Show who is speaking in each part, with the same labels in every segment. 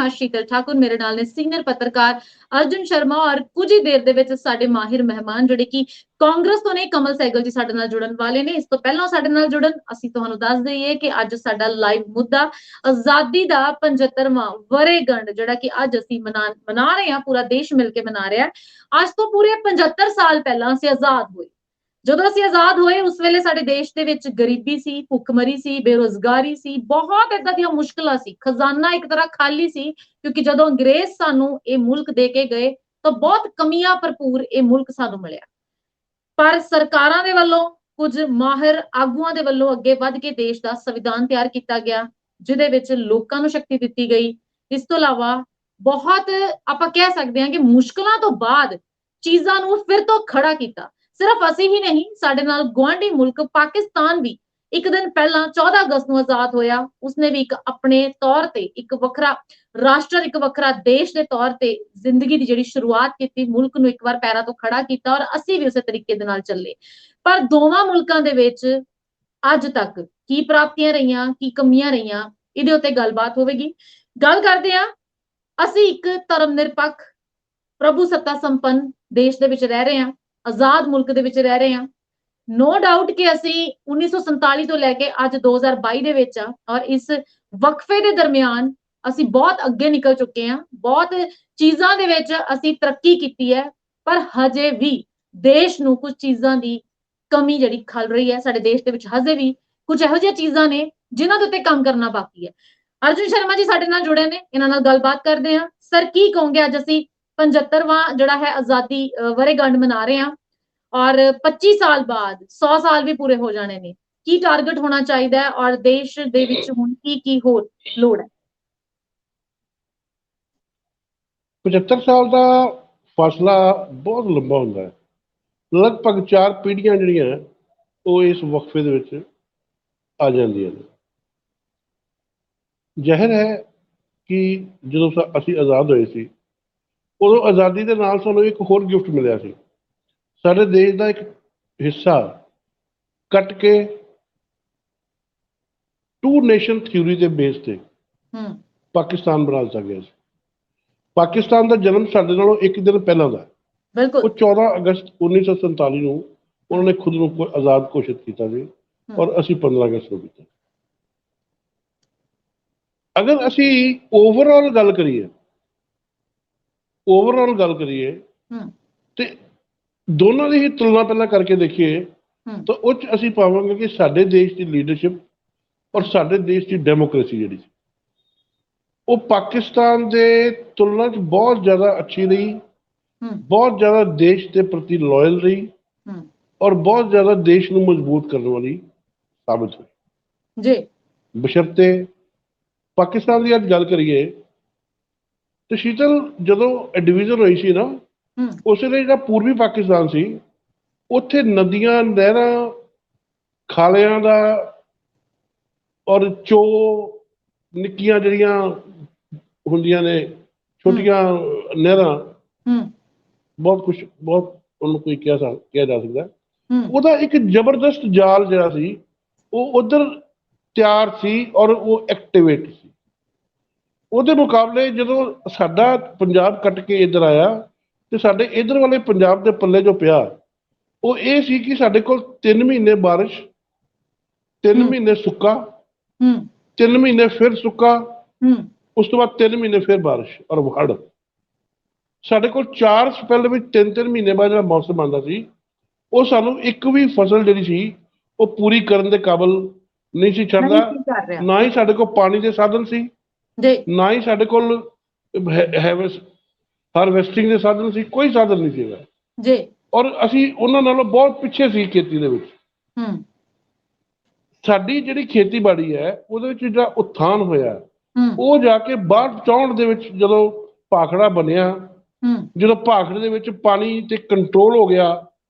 Speaker 1: ਹਾਂ ਸ਼ੀਤਲ ਠਾकुर, ਮੇਰੇ ਨਾਲ ਨੇ ਸੀਨੀਅਰ ਪੱਤਰਕਾਰ ਅਰਜੁਨ ਸ਼ਰਮਾ ਔਰ ਕੁਝ ਹੀ ਦੇਰ ਦੇ ਵਿੱਚ ਸਾਡੇ ਮਾਹਿਰ ਮਹਿਮਾਨ ਜਿਹੜੇ ਕਿ ਕਾਂਗਰਸ ਤੋਂ ਨੇ, ਕਮਲ ਸਹਿਗਲ ਜੀ ਸਾਡੇ ਨਾਲ ਜੁੜਨ ਵਾਲੇ ਨੇ। ਇਸ ਤੋਂ ਪਹਿਲਾਂ ਸਾਡੇ ਨਾਲ ਜੁੜਨ ਅਸੀਂ ਤੁਹਾਨੂੰ ਦੱਸ ਦਈਏ ਕਿ ਅੱਜ ਸਾਡਾ ਲਾਈਵ ਮੁੱਦਾ ਆਜ਼ਾਦੀ ਦਾ 75ਵਾਂ ਵਰੇਗੰਢ ਜਿਹੜਾ ਕਿ ਅੱਜ ਅਸੀਂ ਮਨਾ ਰਹੇ ਹਾਂ, ਪੂਰਾ ਦੇਸ਼ ਮਿਲ ਕੇ ਮਨਾ ਰਿਹਾ। ਅੱਜ ਤੋਂ ਪੂਰੇ 75 ਸਾਲ ਪਹਿਲਾਂ ਅਸੀਂ ਆਜ਼ਾਦ ਹੋਏ। ਜਦੋਂ ਅਸੀਂ ਆਜ਼ਾਦ ਹੋਏ ਉਸ ਵੇਲੇ ਸਾਡੇ ਦੇਸ਼ ਦੇ ਵਿੱਚ ਗਰੀਬੀ ਸੀ, ਭੁੱਖਮਰੀ ਸੀ, ਬੇਰੁਜ਼ਗਾਰੀ ਸੀ, ਬਹੁਤ ਏਦਾਂ ਦੀਆਂ ਮੁਸ਼ਕਲਾਂ ਸੀ। ਖਜ਼ਾਨਾ ਇੱਕ ਤਰ੍ਹਾਂ ਖਾਲੀ ਸੀ ਕਿਉਂਕਿ ਜਦੋਂ ਅੰਗਰੇਜ਼ ਸਾਨੂੰ ਇਹ ਮੁਲਕ ਦੇ ਕੇ ਗਏ ਤਾਂ ਬਹੁਤ ਕਮੀਆਂ ਭਰਪੂਰ ਇਹ ਮੁਲਕ ਸਾਨੂੰ ਮਿਲਿਆ। ਪਰ ਸਰਕਾਰਾਂ ਦੇ ਵੱਲੋਂ, ਕੁਝ ਮਾਹਿਰ ਆਗੂਆਂ ਦੇ ਵੱਲੋਂ ਅੱਗੇ ਵੱਧ ਕੇ ਦੇਸ਼ ਦਾ ਸੰਵਿਧਾਨ ਤਿਆਰ ਕੀਤਾ ਗਿਆ, ਜਿਹਦੇ ਵਿੱਚ ਲੋਕਾਂ ਨੂੰ ਸ਼ਕਤੀ ਦਿੱਤੀ ਗਈ। ਇਸ ਤੋਂ ਇਲਾਵਾ ਬਹੁਤ ਆਪਾਂ ਕਹਿ ਸਕਦੇ ਹਾਂ ਕਿ ਮੁਸ਼ਕਲਾਂ ਤੋਂ ਬਾਅਦ ਚੀਜ਼ਾਂ ਨੂੰ ਫਿਰ ਤੋਂ ਖੜਾ ਕੀਤਾ। ਸਿਰਫ ਅਸੀਂ ਹੀ ਨਹੀਂ, ਸਾਡੇ ਨਾਲ ਗੁਆਂਢੀ ਮੁਲਕ ਪਾਕਿਸਤਾਨ ਵੀ ਇੱਕ ਦਿਨ ਪਹਿਲਾਂ 14 ਅਗਸਤ ਨੂੰ ਆਜ਼ਾਦ ਹੋਇਆ। ਉਸਨੇ ਵੀ ਇੱਕ ਆਪਣੇ ਤੌਰ ਤੇ ਇੱਕ ਵੱਖਰਾ ਰਾਸ਼ਟਰ, ਇੱਕ ਵੱਖਰਾ ਦੇਸ਼ ਦੇ ਤੌਰ ਤੇ ਜ਼ਿੰਦਗੀ ਦੀ ਜਿਹੜੀ ਸ਼ੁਰੂਆਤ ਕੀਤੀ, ਮੁਲਕ ਨੂੰ ਇੱਕ ਵਾਰ ਪੈਰਾਂ ਤੋਂ ਖੜਾ ਕੀਤਾ ਔਰ ਅਸੀਂ ਵੀ ਉਸੇ ਤਰੀਕੇ ਦੇ ਨਾਲ ਚੱਲੇ। ਪਰ ਦੋਵਾਂ ਮੁਲਕਾਂ ਦੇ ਵਿੱਚ ਅੱਜ ਤੱਕ ਕੀ ਪ੍ਰਾਪਤੀਆਂ ਰਹੀਆਂ, ਕੀ ਕਮੀਆਂ ਰਹੀਆਂ, ਇਹਦੇ ਉੱਤੇ ਗੱਲਬਾਤ ਹੋਵੇਗੀ। ਗੱਲ ਕਰਦੇ ਹਾਂ, ਅਸੀਂ ਇੱਕ ਧਰਮ ਨਿਰਪੱਖ, ਪ੍ਰਭੂ ਸੱਤਾ ਸੰਪੰਨ ਦੇਸ਼ ਦੇ ਵਿੱਚ ਰਹਿ ਰਹੇ ਹਾਂ, ਆਜ਼ਾਦ ਮੁਲਕ ਦੇ ਵਿੱਚ ਰਹਿ ਰਹੇ ਹਾਂ। ਨੋ ਡਾਊਟ ਕਿ ਅਸੀਂ 1947 ਤੋਂ ਲੈ ਕੇ ਅੱਜ 2022 ਦੇ ਵਿੱਚ ਆ ਔਰ ਇਸ ਵਕਫੇ ਦੇ ਦਰਮਿਆਨ ਅਸੀਂ ਬਹੁਤ ਅੱਗੇ ਨਿਕਲ ਚੁੱਕੇ ਹਾਂ। ਬਹੁਤ ਚੀਜ਼ਾਂ ਦੇ ਵਿੱਚ ਅਸੀਂ ਤਰੱਕੀ ਕੀਤੀ ਹੈ, ਪਰ ਹਜੇ ਵੀ ਦੇਸ਼ ਨੂੰ ਕੁਝ ਚੀਜ਼ਾਂ ਦੀ ਕਮੀ ਜਿਹੜੀ ਖਲ ਰਹੀ ਹੈ। ਸਾਡੇ ਦੇਸ਼ ਦੇ ਵਿੱਚ ਹਜੇ ਵੀ ਕੁਝ ਇਹੋ ਜਿਹੀਆਂ ਚੀਜ਼ਾਂ ਨੇ ਜਿਨ੍ਹਾਂ ਦੇ ਉੱਤੇ ਕੰਮ ਕਰਨਾ ਬਾਕੀ ਹੈ। ਅਰਜੁਨ ਸ਼ਰਮਾ ਜੀ ਸਾਡੇ ਨਾਲ ਜੁੜੇ ਨੇ, ਇਹਨਾਂ ਨਾਲ ਗੱਲਬਾਤ ਕਰਦੇ ਹਾਂ। ਸਰ, ਕੀ ਕਹੋਗੇ? ਅੱਜ ਅਸੀਂ 75ਵਾਂ ਜਿਹੜਾ ਹੈ ਆਜ਼ਾਦੀ ਵਰੇਗੰਢ ਮਨਾ ਰਹੇ ਹਾਂ ਔਰ 25 ਸਾਲ ਬਾਅਦ 100 ਸਾਲ ਵੀ ਪੂਰੇ ਹੋ ਜਾਣੇ ਨੇ। ਕੀ ਟਾਰਗੇਟ ਹੋਣਾ ਚਾਹੀਦਾ ਹੈ ਔਰ ਦੇਸ਼ ਦੇ ਵਿੱਚ ਹੁਣ ਕੀ ਹੋਰ ਲੋੜ ਹੈ?
Speaker 2: 75 ਸਾਲ ਦਾ ਫਾਸਲਾ ਬਹੁਤ ਲੰਬਾ ਹੁੰਦਾ ਹੈ। ਲਗਭਗ 4 ਪੀੜ੍ਹੀਆਂ ਜਿਹੜੀਆਂ ਉਹ ਇਸ ਵਕਫੇ ਦੇ ਵਿੱਚ ਆ ਜਾਂਦੀਆਂ ਨੇ। ਜ਼ਾਹਿਰ ਹੈ ਕਿ ਜਦੋਂ ਅਸੀਂ ਆਜ਼ਾਦ ਹੋਏ ਸੀ, ਉਦੋਂ ਆਜ਼ਾਦੀ ਦੇ ਨਾਲ ਸਾਨੂੰ ਇੱਕ ਹੋਰ ਗਿਫਟ ਮਿਲਿਆ ਸੀ। ਸਾਡੇ ਦੇਸ਼ ਦਾ ਇੱਕ ਹਿੱਸਾ ਕੱਟ ਕੇ 2 ਨੇਸ਼ਨ ਥਿਊਰੀ ਦੇ ਬੇਸ ਤੇ ਪਾਕਿਸਤਾਨ ਬਣਾ ਦਿੱਤਾ ਗਿਆ ਸੀ। ਪਾਕਿਸਤਾਨ ਦਾ ਜਨਮ ਸਾਡੇ ਨਾਲੋਂ ਇੱਕ ਦਿਨ ਪਹਿਲਾਂ ਦਾ। ਉਹ 14 ਅਗਸਤ 1947 ਨੂੰ ਉਹਨਾਂ ਨੇ ਖੁਦ ਨੂੰ ਆਜ਼ਾਦ ਘੋਸ਼ਿਤ ਕੀਤਾ ਸੀ ਔਰ ਅਸੀਂ 15 ਅਗਸਤ ਨੂੰ ਕੀਤਾ। ਅਗਰ ਅਸੀਂ ਓਵਰਆਲ ਗੱਲ ਕਰੀਏ ਤੇ ਦੋਨਾਂ ਦੀ ਹੀ ਤੁਲਨਾ ਪਹਿਲਾਂ ਕਰਕੇ ਦੇਖੀਏ ਤਾਂ ਉਹ 'ਚ ਅਸੀਂ ਪਾਵਾਂਗੇ ਕਿ ਸਾਡੇ ਦੇਸ਼ ਦੀ ਲੀਡਰਸ਼ਿਪ ਔਰ ਸਾਡੇ ਦੇਸ਼ ਦੀ ਡੈਮੋਕ੍ਰੇਸੀ ਜਿਹੜੀ ਸੀ ਉਹ ਪਾਕਿਸਤਾਨ ਦੇ ਤੁਲਨਾ 'ਚ ਬਹੁਤ ਜ਼ਿਆਦਾ ਅੱਛੀ ਰਹੀ, ਬਹੁਤ ਜ਼ਿਆਦਾ ਦੇਸ਼ ਦੇ ਪ੍ਰਤੀ ਲਾਇਲ ਰਹੀ ਔਰ ਬਹੁਤ ਜ਼ਿਆਦਾ ਦੇਸ਼ ਨੂੰ ਮਜ਼ਬੂਤ ਕਰਨ ਵਾਲੀ ਸਾਬਿਤ ਹੋਈ ਜੀ। ਬਸ਼ਰਤੇ ਪਾਕਿਸਤਾਨ ਦੀ ਅੱਜ ਗੱਲ ਕਰੀਏ ਤੇ ਸ਼ੀਤਲ, ਜਦੋਂ ਡਿਵੀਜ਼ਨ ਹੋਈ ਸੀ ਨਾ, ਉਸ ਵੇਲੇ ਜਿਹੜਾ ਪੂਰਬੀ ਪਾਕਿਸਤਾਨ ਸੀ ਉੱਥੇ ਨਦੀਆਂ, ਨਹਿਰਾਂ, ਖਾਲਿਆਂ ਦਾ ਔਰ ਨਿੱਕੀਆਂ ਜਿਹੜੀਆਂ ਹੁੰਦੀਆਂ ਨੇ ਛੋਟੀਆਂ ਨਹਿਰਾਂ, ਬਹੁਤ ਕੁਛ, ਬਹੁਤ ਉਹਨੂੰ ਕੋਈ ਕਿਹਾ ਜਾ ਸਕਦਾ, ਉਹਦਾ ਇੱਕ ਜ਼ਬਰਦਸਤ ਜਾਲ ਜਿਹੜਾ ਸੀ ਉਹ ਉਧਰ ਤਿਆਰ ਸੀ ਔਰ ਉਹ ਐਕਟੀਵੇਟ ਸੀ। ਉਹਦੇ ਮੁਕਾਬਲੇ ਜਦੋਂ ਸਾਡਾ ਪੰਜਾਬ ਕੱਟ ਕੇ ਇੱਧਰ ਆਇਆ ਤੇ ਸਾਡੇ ਇੱਧਰ ਵਾਲੇ ਪੰਜਾਬ ਦੇ ਪੱਲੇ ਜੋ ਪਿਆ ਉਹ ਇਹ ਸੀ ਕਿ ਸਾਡੇ ਕੋਲ 3 ਮਹੀਨੇ ਬਾਰਿਸ਼, 3 ਮਹੀਨੇ ਸੁੱਕਾ, 3 ਮਹੀਨੇ ਫਿਰ ਸੁੱਕਾ, ਉਸ ਤੋਂ ਬਾਅਦ 3 ਮਹੀਨੇ ਫਿਰ ਬਾਰਿਸ਼ ਔਰ ਹੜ੍ਹ। ਸਾਡੇ ਕੋਲ 4 ਸਪੈਲ ਵਿੱਚ 3-3 ਮਹੀਨੇ ਬਾਅਦ ਜਿਹੜਾ ਮੌਸਮ ਆਉਂਦਾ ਸੀ ਉਹ ਸਾਨੂੰ ਇੱਕ ਵੀ ਫਸਲ ਜਿਹੜੀ ਸੀ ਉਹ ਪੂਰੀ ਕਰਨ ਦੇ ਕਾਬਲ ਨਹੀਂ ਸੀ ਛੱਡਦਾ। ਨਾ ਹੀ ਸਾਡੇ ਕੋਲ ਪਾਣੀ ਦੇ ਸਾਧਨ ਸੀ, ਨਾ ਹੀ ਸਾਡੇ ਕੋਲ ਹਾਰਵੈਸਟਿੰਗ ਦੇ ਸਾਧਨ ਸੀ, ਕੋਈ ਸਾਧਨ ਨਹੀਂ ਸੀਗਾ ਔਰ ਅਸੀਂ ਉਹਨਾਂ ਨਾਲੋਂ ਬਹੁਤ ਪਿੱਛੇ ਸੀ ਖੇਤੀ ਦੇ ਵਿੱਚ। ਸਾਡੀ ਜਿਹੜੀ ਖੇਤੀਬਾੜੀ ਹੈ ਉਹਦੇ ਵਿੱਚ ਜਿਹੜਾ ਉਥਾਨ ਹੋਇਆ ਉਹ ਜਾ ਕੇ 62-64 ਦੇ ਵਿੱਚ ਜਦੋਂ ਭਾਖੜਾ ਬਣਿਆ, ਜਦੋਂ ਭਾਖੜੇ ਦੇ ਵਿੱਚ ਪਾਣੀ ਤੇ ਕੰਟਰੋਲ ਹੋ ਗਿਆ,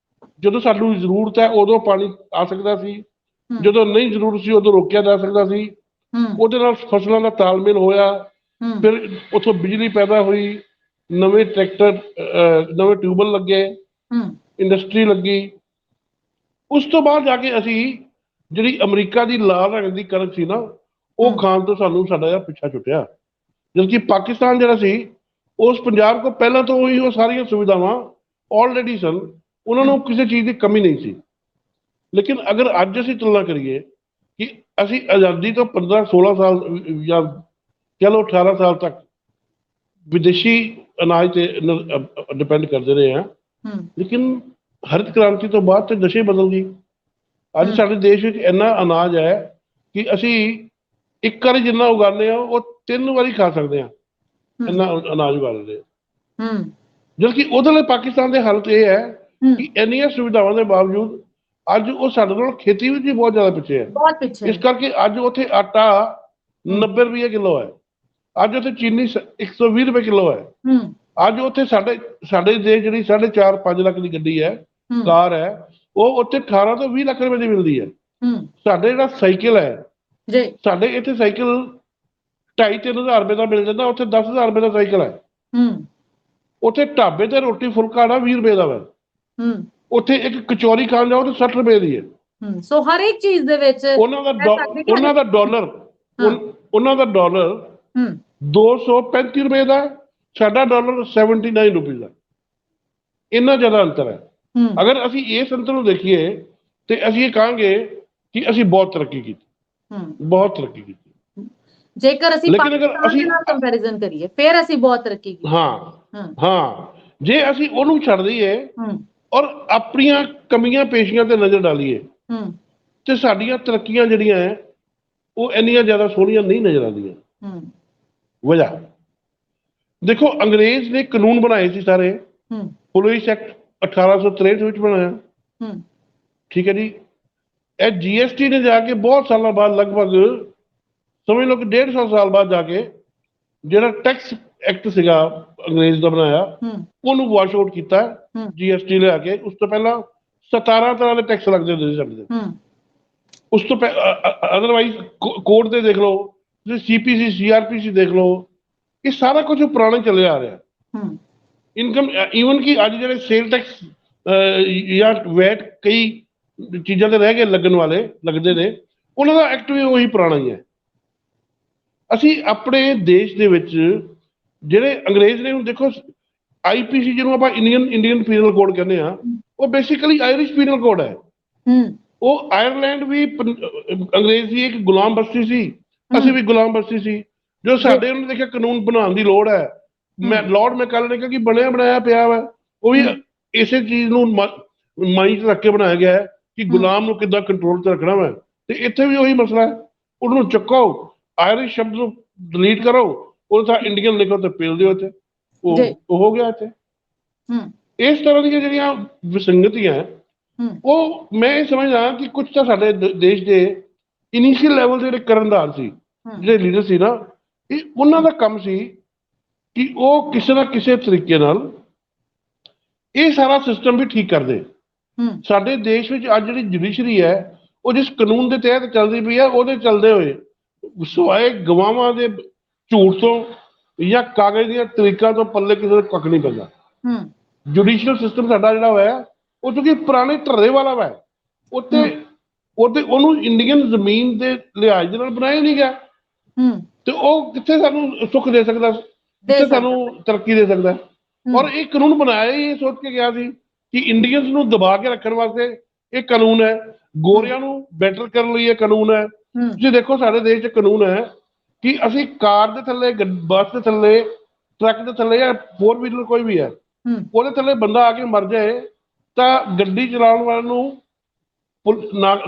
Speaker 2: ਜਦੋਂ ਸਾਨੂੰ ਜ਼ਰੂਰਤ ਹੈ ਉਦੋਂ ਪਾਣੀ ਆ ਸਕਦਾ ਸੀ, ਜਦੋਂ ਨਹੀਂ ਜ਼ਰੂਰਤ ਸੀ ਉਦੋਂ ਰੋਕਿਆ ਜਾ ਸਕਦਾ ਸੀ, ਉਹਦੇ ਨਾਲ ਫਸਲਾਂ ਦਾ ਤਾਲਮੇਲ ਹੋਇਆ, ਫਿਰ ਉੱਥੋਂ ਬਿਜਲੀ ਪੈਦਾ ਹੋਈ, ਨਵੇਂ ਟਰੈਕਟਰ, ਨਵੇਂ ਟਿਊਬਵੈੱਲ ਲੱਗੇ, ਇੰਡਸਟਰੀ ਲੱਗੀ। ਉਸ ਤੋਂ ਬਾਅਦ ਜਾ ਕੇ ਅਸੀਂ ਜਿਹੜੀ ਅਮਰੀਕਾ ਦੀ ਲਾਲ ਰੰਗ ਦੀ ਕਣਕ ਸੀ ਨਾ ਉਹ ਖਾਣ ਤੋਂ ਸਾਨੂੰ ਸਾਡਾ ਪਿੱਛਾ ਛੁੱਟਿਆ जबकि पाकिस्तान ਜਿਹੜਾ ਸੀ ਉਸ ਪੰਜਾਬ ਕੋ ਪਹਿਲਾਂ ਤੋਂ ਹੀ ਉਹ ਸਾਰੀਆਂ ਸੁਵਿਧਾਵਾਂ ਆਲਰੇਡੀ ਸਨ, ਉਹਨਾਂ ਨੂੰ ਕਿਸੇ ਚੀਜ਼ ਦੀ ਕਮੀ ਨਹੀਂ ਸੀ। ਲੇਕਿਨ ਅਗਰ ਅੱਜ ਅਸੀਂ ਤੁਲਨਾ ਕਰੀਏ ਕਿ ਅਸੀਂ ਆਜ਼ਾਦੀ ਤੋਂ 15-16 ਸਾਲ ਜਾਂ ਕਹਿ ਲਓ 18 ਸਾਲ ਤੱਕ ਵਿਦੇਸ਼ੀ ਅਨਾਜ ਤੇ ਡਿਪੈਂਡ ਕਰਦੇ ਰਹੇ ਹਾਂ, ਲੇਕਿਨ ਹਰਿਤ ਕ੍ਰਾਂਤੀ ਤੋਂ ਬਾਅਦ ਤੇ ਨਸ਼ੇ ਬਦਲ ਗਈ। ਅੱਜ ਸਾਡੇ ਦੇਸ਼ ਵਿੱਚ ਇੰਨਾ ਅਨਾਜ ਹੈ ਕਿ ਅਸੀਂ ਇੱਕ ਵਾਰੀ ਜਿੰਨਾ ਉਗਾਉਂਦੇ ਹਾਂ ਉਹ 3 ਵਾਰੀ ਖਾ ਸਕਦੇ ਹਾਂ, ਇੰਨਾ ਅਨਾਜ ਉਗਾਉਂਦੇ ਹਾਂ। ਜਦਕਿ ਉਹਦੇ ਲਈ ਪਾਕਿਸਤਾਨ ਦੀ ਹਾਲਤ ਇਹ ਹੈ ਕਿ ਇੰਨੀਆਂ ਸੁਵਿਧਾਵਾਂ ਦੇ ਬਾਵਜੂਦ ਅੱਜ ਉਹ ਸਾਡੇ ਨਾਲ ਖੇਤੀ ਵਿੱਚ ਵੀ ਬਹੁਤ ਜ਼ਿਆਦਾ ਪਿੱਛੇ ਹੈ। ਇਸ ਕਰਕੇ ਅੱਜ ਉੱਥੇ ਆਟਾ 90 ਰੁਪਏ ਕਿਲੋ ਹੈ, ਅੱਜ ਉੱਥੇ ਚੀਨੀ 120 ਰੁਪਏ ਕਿਲੋ ਹੈ। ਅੱਜ ਉੱਥੇ ਸਾਡੇ ਦੇਸ਼ ਜਿਹੜੀ 4.5-5 ਲੱਖ ਦੀ ਗੱਡੀ ਹੈ, ਕਾਰ ਹੈ, ਉਹ ਉੱਥੇ 18 ਤੋਂ 20 ਲੱਖ ਰੁਪਏ ਦੀ ਮਿਲਦੀ ਹੈ। ਸਾਡੇ ਜਿਹੜਾ ਸਾਈਕਲ ਹੈ, ਸਾਡੇ ਇੱਥੇ ਸਾਈਕਲ 2,500-3,000 ਰੁਪਏ ਦਾ ਮਿਲ ਜਾਂਦਾ, ਉੱਥੇ 10,000 ਰੁਪਏ ਦਾ ਸਾਈਕਲ ਹੈ। ਉੱਥੇ ਢਾਬੇ ਤੇ ਰੋਟੀ ਫੁਲਕਾ 20 ਰੁਪਏ ਦਾ ਵਾ, ਉੱਥੇ ਇੱਕ ਕਚੌਰੀ ਖਾਣ ਜਾਓ ਤਾਂ 60 ਰੁਪਏ ਦੀ ਹੈ।
Speaker 1: ਸੋ ਹਰ ਇੱਕ ਚੀਜ਼ ਦੇ ਵਿੱਚ
Speaker 2: ਉਹਨਾਂ ਦਾ ਡਾਲਰ 235 ਰੁਪਏ ਦਾ, ਸਾਡਾ ਡਾਲਰ 79 ਰੁਪਏ ਦਾ, ਇੰਨਾ ਜ਼ਿਆਦਾ ਅੰਤਰ ਹੈ। ਅਗਰ ਅਸੀਂ ਇਸ ਅੰਤਰ ਨੂੰ ਦੇਖੀਏ ਤੇ ਅਸੀਂ ਇਹ ਕਹਾਂਗੇ ਕਿ ਅਸੀਂ ਬਹੁਤ ਤਰੱਕੀ ਕੀਤੀ, ਬਹੁਤ ਤਰੱਕੀ ਕੀਤੀ।
Speaker 1: ਜੇਕਰ ਅਸੀਂ ਪਾਕਿਸਤਾਨ ਦੇ ਨਾਲ ਕੰਪੈਰੀਜ਼ਨ ਕਰੀਏ ਫਿਰ ਅਸੀਂ ਬਹੁਤ ਤਰੱਕੀ ਕੀਤੀ।
Speaker 2: ਹਾਂ, ਜੇ ਅਸੀਂ ਉਹਨੂੰ ਛੱਡ ਦਈਏ ਔਰ ਆਪਣੀਆਂ ਕਮੀਆਂ ਪੇਸ਼ੀਆਂ ਤੇ ਨਜ਼ਰ ਡਾਲੀਏ ਤੇ ਸਾਡੀਆਂ ਤਰੱਕੀਆਂ ਜਿਹੜੀਆਂ ਹੈ ਉਹ ਇੰਨੀਆਂ ਜ਼ਿਆਦਾ ਸੋਹਣੀਆਂ ਨਹੀਂ ਨਜ਼ਰ ਆਉਂਦੀਆਂ। ਵਜ੍ਹਾ ਦੇਖੋ, ਅੰਗਰੇਜ਼ ਨੇ ਕਾਨੂੰਨ ਬਣਾਏ ਸੀ ਸਾਰੇ, ਪੁਲਿਸ ਐਕਟ 1863 ਵਿੱਚ ਬਣਾਇਆ, ਠੀਕ ਹੈ ਜੀ। ਇਹ GST ਨੇ ਜਾ ਕੇ ਬਹੁਤ ਸਾਲਾਂ ਬਾਅਦ, ਲਗਭਗ ਸਮਝ ਲਓ ਕਿ 150 ਸਾਲ ਬਾਅਦ ਜਾ ਕੇ ਜਿਹੜਾ ਟੈਕਸ ਐਕਟ ਸੀਗਾ ਅੰਗਰੇਜ਼ ਦਾ ਬਣਾਇਆ, ਉਹਨੂੰ ਵਾਸ਼ ਆਊਟ ਕੀਤਾ GST ਲਿਆ ਕੇ। ਉਸ ਤੋਂ ਪਹਿਲਾਂ 17 ਤਰ੍ਹਾਂ ਦੇ ਟੈਕਸ ਲੱਗਦੇ ਹੁੰਦੇ ਸੀ ਸਾਡੇ ਤੇ। ਉਸ ਤੋਂ ਅਦਰਵਾਈਜ਼ ਕੋਰਟ ਦੇ ਦੇਖ ਲਓ, ਤੁਸੀਂ CPC CRPC ਦੇਖ ਲਓ, ਇਹ ਸਾਰਾ ਕੁਝ ਪੁਰਾਣਾ ਚੱਲਿਆ ਆ ਰਿਹਾ। ਇਨਕਮ ਈਵਨ ਕਿ ਅੱਜ ਜਿਹੜੇ ਸੇਲ ਟੈਕਸ ਜਾਂ ਵੈਟ ਕਈ ਚੀਜ਼ਾਂ ਤੇ ਰਹਿ ਗਏ ਲੱਗਣ ਵਾਲੇ ਲੱਗਦੇ ਨੇ, ਉਹਨਾਂ ਦਾ ਐਕਟ ਵੀ ਉਹੀ ਪੁਰਾਣਾ ਹੀ ਹੈ। ਅਸੀਂ ਆਪਣੇ ਦੇਸ਼ ਦੇ ਵਿੱਚ ਜਿਹੜੇ ਅੰਗਰੇਜ਼ ਨੇ, ਹੁਣ ਦੇਖੋ IPC ਜਿਹਨੂੰ ਆਪਾਂ ਇੰਡੀਅਨ ਪੀਨਲ ਕੋਡ ਕਹਿੰਦੇ ਆ, ਉਹ ਬੇਸਿਕਲੀ ਆਇਰਿਸ਼ ਪੀਨਲ ਕੋਡ ਹੈ। ਉਹ ਆਇਰਲੈਂਡ ਵੀ ਅੰਗਰੇਜ਼ ਦੀ ਇੱਕ ਗੁਲਾਮ ਬਸਤੀ ਸੀ, ਅਸੀਂ ਵੀ ਗੁਲਾਮ ਬਸਤੀ ਸੀ। ਜੋ ਸਾਡੇ ਉਹਨੇ ਦੇਖਿਆ ਕਾਨੂੰਨ ਬਣਾਉਣ ਦੀ ਲੋੜ ਹੈ, ਲਾਰਡ ਮੈਕਾਲੇ ਨੇ ਕਿਹਾ ਕਿ ਬਣਿਆ ਬਣਾਇਆ ਪਿਆ ਵਾ, ਉਹ ਵੀ ਇਸੇ ਚੀਜ਼ ਨੂੰ ਮਾਈਂਡ 'ਚ ਰੱਖ ਕੇ ਬਣਾਇਆ ਗਿਆ ਹੈ ਕਿ ਗੁਲਾਮ ਨੂੰ ਕਿੱਦਾਂ ਕੰਟਰੋਲ 'ਚ ਰੱਖਣਾ ਵਾ। ਤੇ ਇੱਥੇ ਵੀ ਉਹੀ ਮਸਲਾ ਹੈ, ਉਹਨੂੰ ਚੱਕੋ, ਆਇਰਿਸ਼ ਸ਼ਬਦ ਨੂੰ ਡਿਲੀਟ ਕਰੋ, ਉਹ ਤਾਂ ਇੰਡੀਅਨ ਲਿਖੋ ਤੇ ਪੇਲ ਦਿਓ ਇੱਥੇ, ਉਹ ਹੋ ਗਿਆ ਇੱਥੇ। ਇਸ ਤਰ੍ਹਾਂ ਦੀਆਂ ਜਿਹੜੀਆਂ ਵਿਸੰਗਤੀਆਂ ਉਹ ਮੈਂ ਇਹ ਸਮਝਦਾ ਕਿ ਕੁਝ ਤਾਂ ਸਾਡੇ ਦੇਸ਼ ਦੇ ਇਨੀਸ਼ੀਅਲ ਲੈਵਲ ਦੇ ਜਿਹੜੇ ਕਰਨਦਾਰ ਸੀ, ਜਿਹੜੇ ਲੀਡਰ ਸੀ ਨਾ, ਇਹ ਉਹਨਾਂ ਦਾ ਕੰਮ ਸੀ ਕਿ ਉਹ ਕਿਸੇ ਨਾ ਕਿਸੇ ਤਰੀਕੇ ਨਾਲ ਇਹ ਸਾਰਾ ਸਿਸਟਮ ਵੀ ਠੀਕ ਕਰਦੇ। ਸਾਡੇ ਦੇਸ਼ ਵਿੱਚ ਅੱਜ ਜਿਹੜੀ ਜੁਡੀਸ਼ਰੀ ਹੈ ਉਹ ਜਿਸ ਕਾਨੂੰਨ ਦੇ ਤਹਿਤ ਚੱਲਦੀ ਪਈ ਹੈ, ਉਹਦੇ ਚੱਲਦੇ ਹੋਏ ਸਿਵਾਏ ਗਵਾਹਾਂ ਦੇ ਝੂਠ ਤੋਂ ਜਾਂ ਕਾਗਜ਼ ਦੀਆਂ ਤਰੀਕਾਂ ਤੋਂ ਪੱਲੇ ਕਿਸੇ ਦਾ ਕੱਖ ਨਹੀਂ ਪੈਂਦਾ। ਜੁਡੀਸ਼ੀਅਲ ਸਿਸਟਮ ਸਾਡਾ ਜਿਹੜਾ ਹੋਇਆ ਉਹ ਕਿਉਂਕਿ ਪੁਰਾਣੇ ਢਰਰੇ ਵਾਲਾ ਵਾ, ਉਹਨੂੰ ਇੰਡੀਅਨ ਜ਼ਮੀਨ ਦੇ ਲਿਹਾਜ਼ ਦੇ ਨਾਲ ਬਣਾਇਆ ਨਹੀਂ ਗਿਆ, ਤੇ ਉਹ ਕਿੱਥੇ ਸਾਨੂੰ ਸੁੱਖ ਦੇ ਸਕਦਾ, ਕਿੱਥੇ ਸਾਨੂੰ ਤਰੱਕੀ ਦੇ ਸਕਦਾ। ਔਰ ਇਹ ਕਾਨੂੰਨ ਬਣਾਇਆ ਹੀ ਇਹ ਸੋਚ ਕੇ ਗਿਆ ਸੀ ਕਿ ਇੰਡੀਅਨਸ ਨੂੰ ਦਬਾ ਕੇ ਰੱਖਣ ਵਾਸਤੇ ਇਹ ਕਾਨੂੰਨ ਹੈ, ਗੋਰਿਆਂ ਨੂੰ ਬੈਟਰ ਕਰਨ ਲਈ ਇਹ ਕਾਨੂੰਨ ਹੈ। ਤੁਸੀਂ ਦੇਖੋ ਸਾਡੇ ਦੇਸ਼ 'ਚ ਕਾਨੂੰਨ ਹੈ ਕਿ ਅਸੀਂ ਕਾਰ ਦੇ ਥੱਲੇ, ਬੱਸ ਦੇ ਥੱਲੇ, ਟਰੱਕ ਦੇ ਥੱਲੇ ਜਾਂ 4 ਵੀਲਰ ਕੋਈ ਵੀ ਹੈ, ਉਹਦੇ ਥੱਲੇ ਬੰਦਾ ਆ ਕੇ ਮਰ ਜਾਏ ਤਾਂ ਗੱਡੀ ਚਲਾਉਣ ਵਾਲੇ ਨੂੰ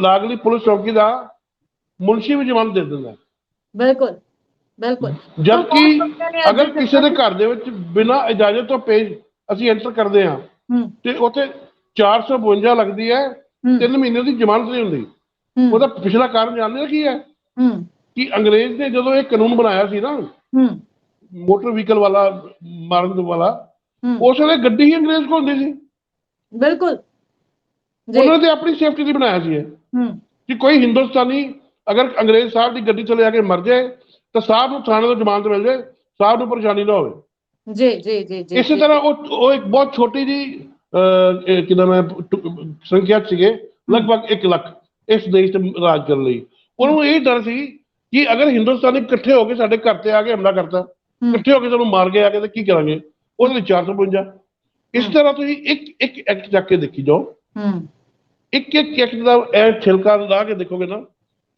Speaker 2: ਲਾਗਲੀ ਪੁਲਿਸ ਚੌਕੀ ਦਾ ਮੁਨਸ਼ੀ ਵੀ ਜ਼ਮਾਨਤ ਦੇ ਦਿੰਦਾ। ਬਿਲਕੁਲ। ਜਦਕਿ ਅਗਰ ਕਿਸੇ ਦੇ ਘਰ ਦੇ ਵਿੱਚ ਬਿਨਾਂ ਇਜਾਜ਼ਤ ਤੋਂ ਪੇਸ਼ ਅਸੀਂ ਐਂਟਰ ਕਰਦੇ ਹਾਂ ਤੇ ਉੱਥੇ 452 ਲੱਗਦੀ ਹੈ, 3 ਮਹੀਨੇ ਦੀ ਜ਼ਮਾਨਤ ਨਹੀਂ ਹੁੰਦੀ। ਉਹਦਾ ਪਿਛਲਾ ਕਾਰਨ ਜਾਣਦੇ ਹੋ ਕੀ ਹੈ? ਕਿ ਅੰਗਰੇਜ਼ ਨੇ ਜਦੋਂ ਇਹ ਕਾਨੂੰਨ ਬਣਾਇਆ ਸੀ ਨਾ ਮੋਟਰ ਵਹੀਕਲ ਵਾਲਾ ਮਾਰਨ ਵਾਲਾ, ਉਸ ਵੇਲੇ ਗੱਡੀ ਹੀ ਅੰਗਰੇਜ਼ ਕੋਲ ਹੁੰਦੀ ਸੀ। ਬਿਲਕੁਲ, ਉਹਨਾਂ ਨੇ ਆਪਣੀ ਸੇਫਟੀ ਲਈ ਬਣਾਇਆ ਸੀ ਕਿ ਕੋਈ ਹਿੰਦੁਸਤਾਨੀ ਅਗਰ ਅੰਗਰੇਜ਼ ਸਾਹਿਬ ਦੀ ਗੱਡੀ ਥੱਲੇ ਆ ਕੇ ਮਰ ਜਾਏ ਤਾਂ ਸਾਹਿਬ ਨੂੰ ਥਾਣੇ ਤੋਂ ਜ਼ਮਾਨਤ ਮਿਲ ਜਾਏ, ਸਾਹਿਬ ਨੂੰ ਪਰੇਸ਼ਾਨੀ ਨਾ ਹੋਵੇ। ਇਸੇ ਤਰ੍ਹਾਂ ਉਹ ਇੱਕ ਬਹੁਤ ਛੋਟੀ ਜਿਹੀ ਕਿਦਾਂ ਮੈਂ ਸੰਖਿਆ ਸੀਗੇ, ਲਗਭਗ 1 ਲੱਖ ਇਸ ਦੇਸ਼ ਤੇ ਰਾਜ ਕਰਨ ਲਈ। ਉਹਨੂੰ ਇਹ ਡਰ ਸੀ ਕਿ ਅਗਰ ਹਿੰਦੁਸਤਾਨੀ ਇਕੱਠੇ ਹੋ ਕੇ ਸਾਡੇ ਘਰ ਤੇ ਆ ਕੇ ਹਮਲਾ ਕਰਤਾ ਇਕੱਠੇ ਹੋ ਕੇ ਤੁਹਾਨੂੰ ਮਾਰ ਕੇ ਆ ਕੇ ਤੇ ਕੀ ਕਰਾਂਗੇ, ਉਹਦੇ ਲਈ 452। ਇਸ ਤਰ੍ਹਾਂ ਤੁਸੀਂ ਇੱਕ ਇੱਕ ਐਕਟ ਚੱਕ ਕੇ ਦੇਖੀ ਜਾਓ, ਇੱਕ ਇੱਕ ਐਕਟ ਦਾ ਇਹ ਛਿਲਕਾ ਲਾ ਕੇ ਦੇਖੋਗੇ ਨਾ,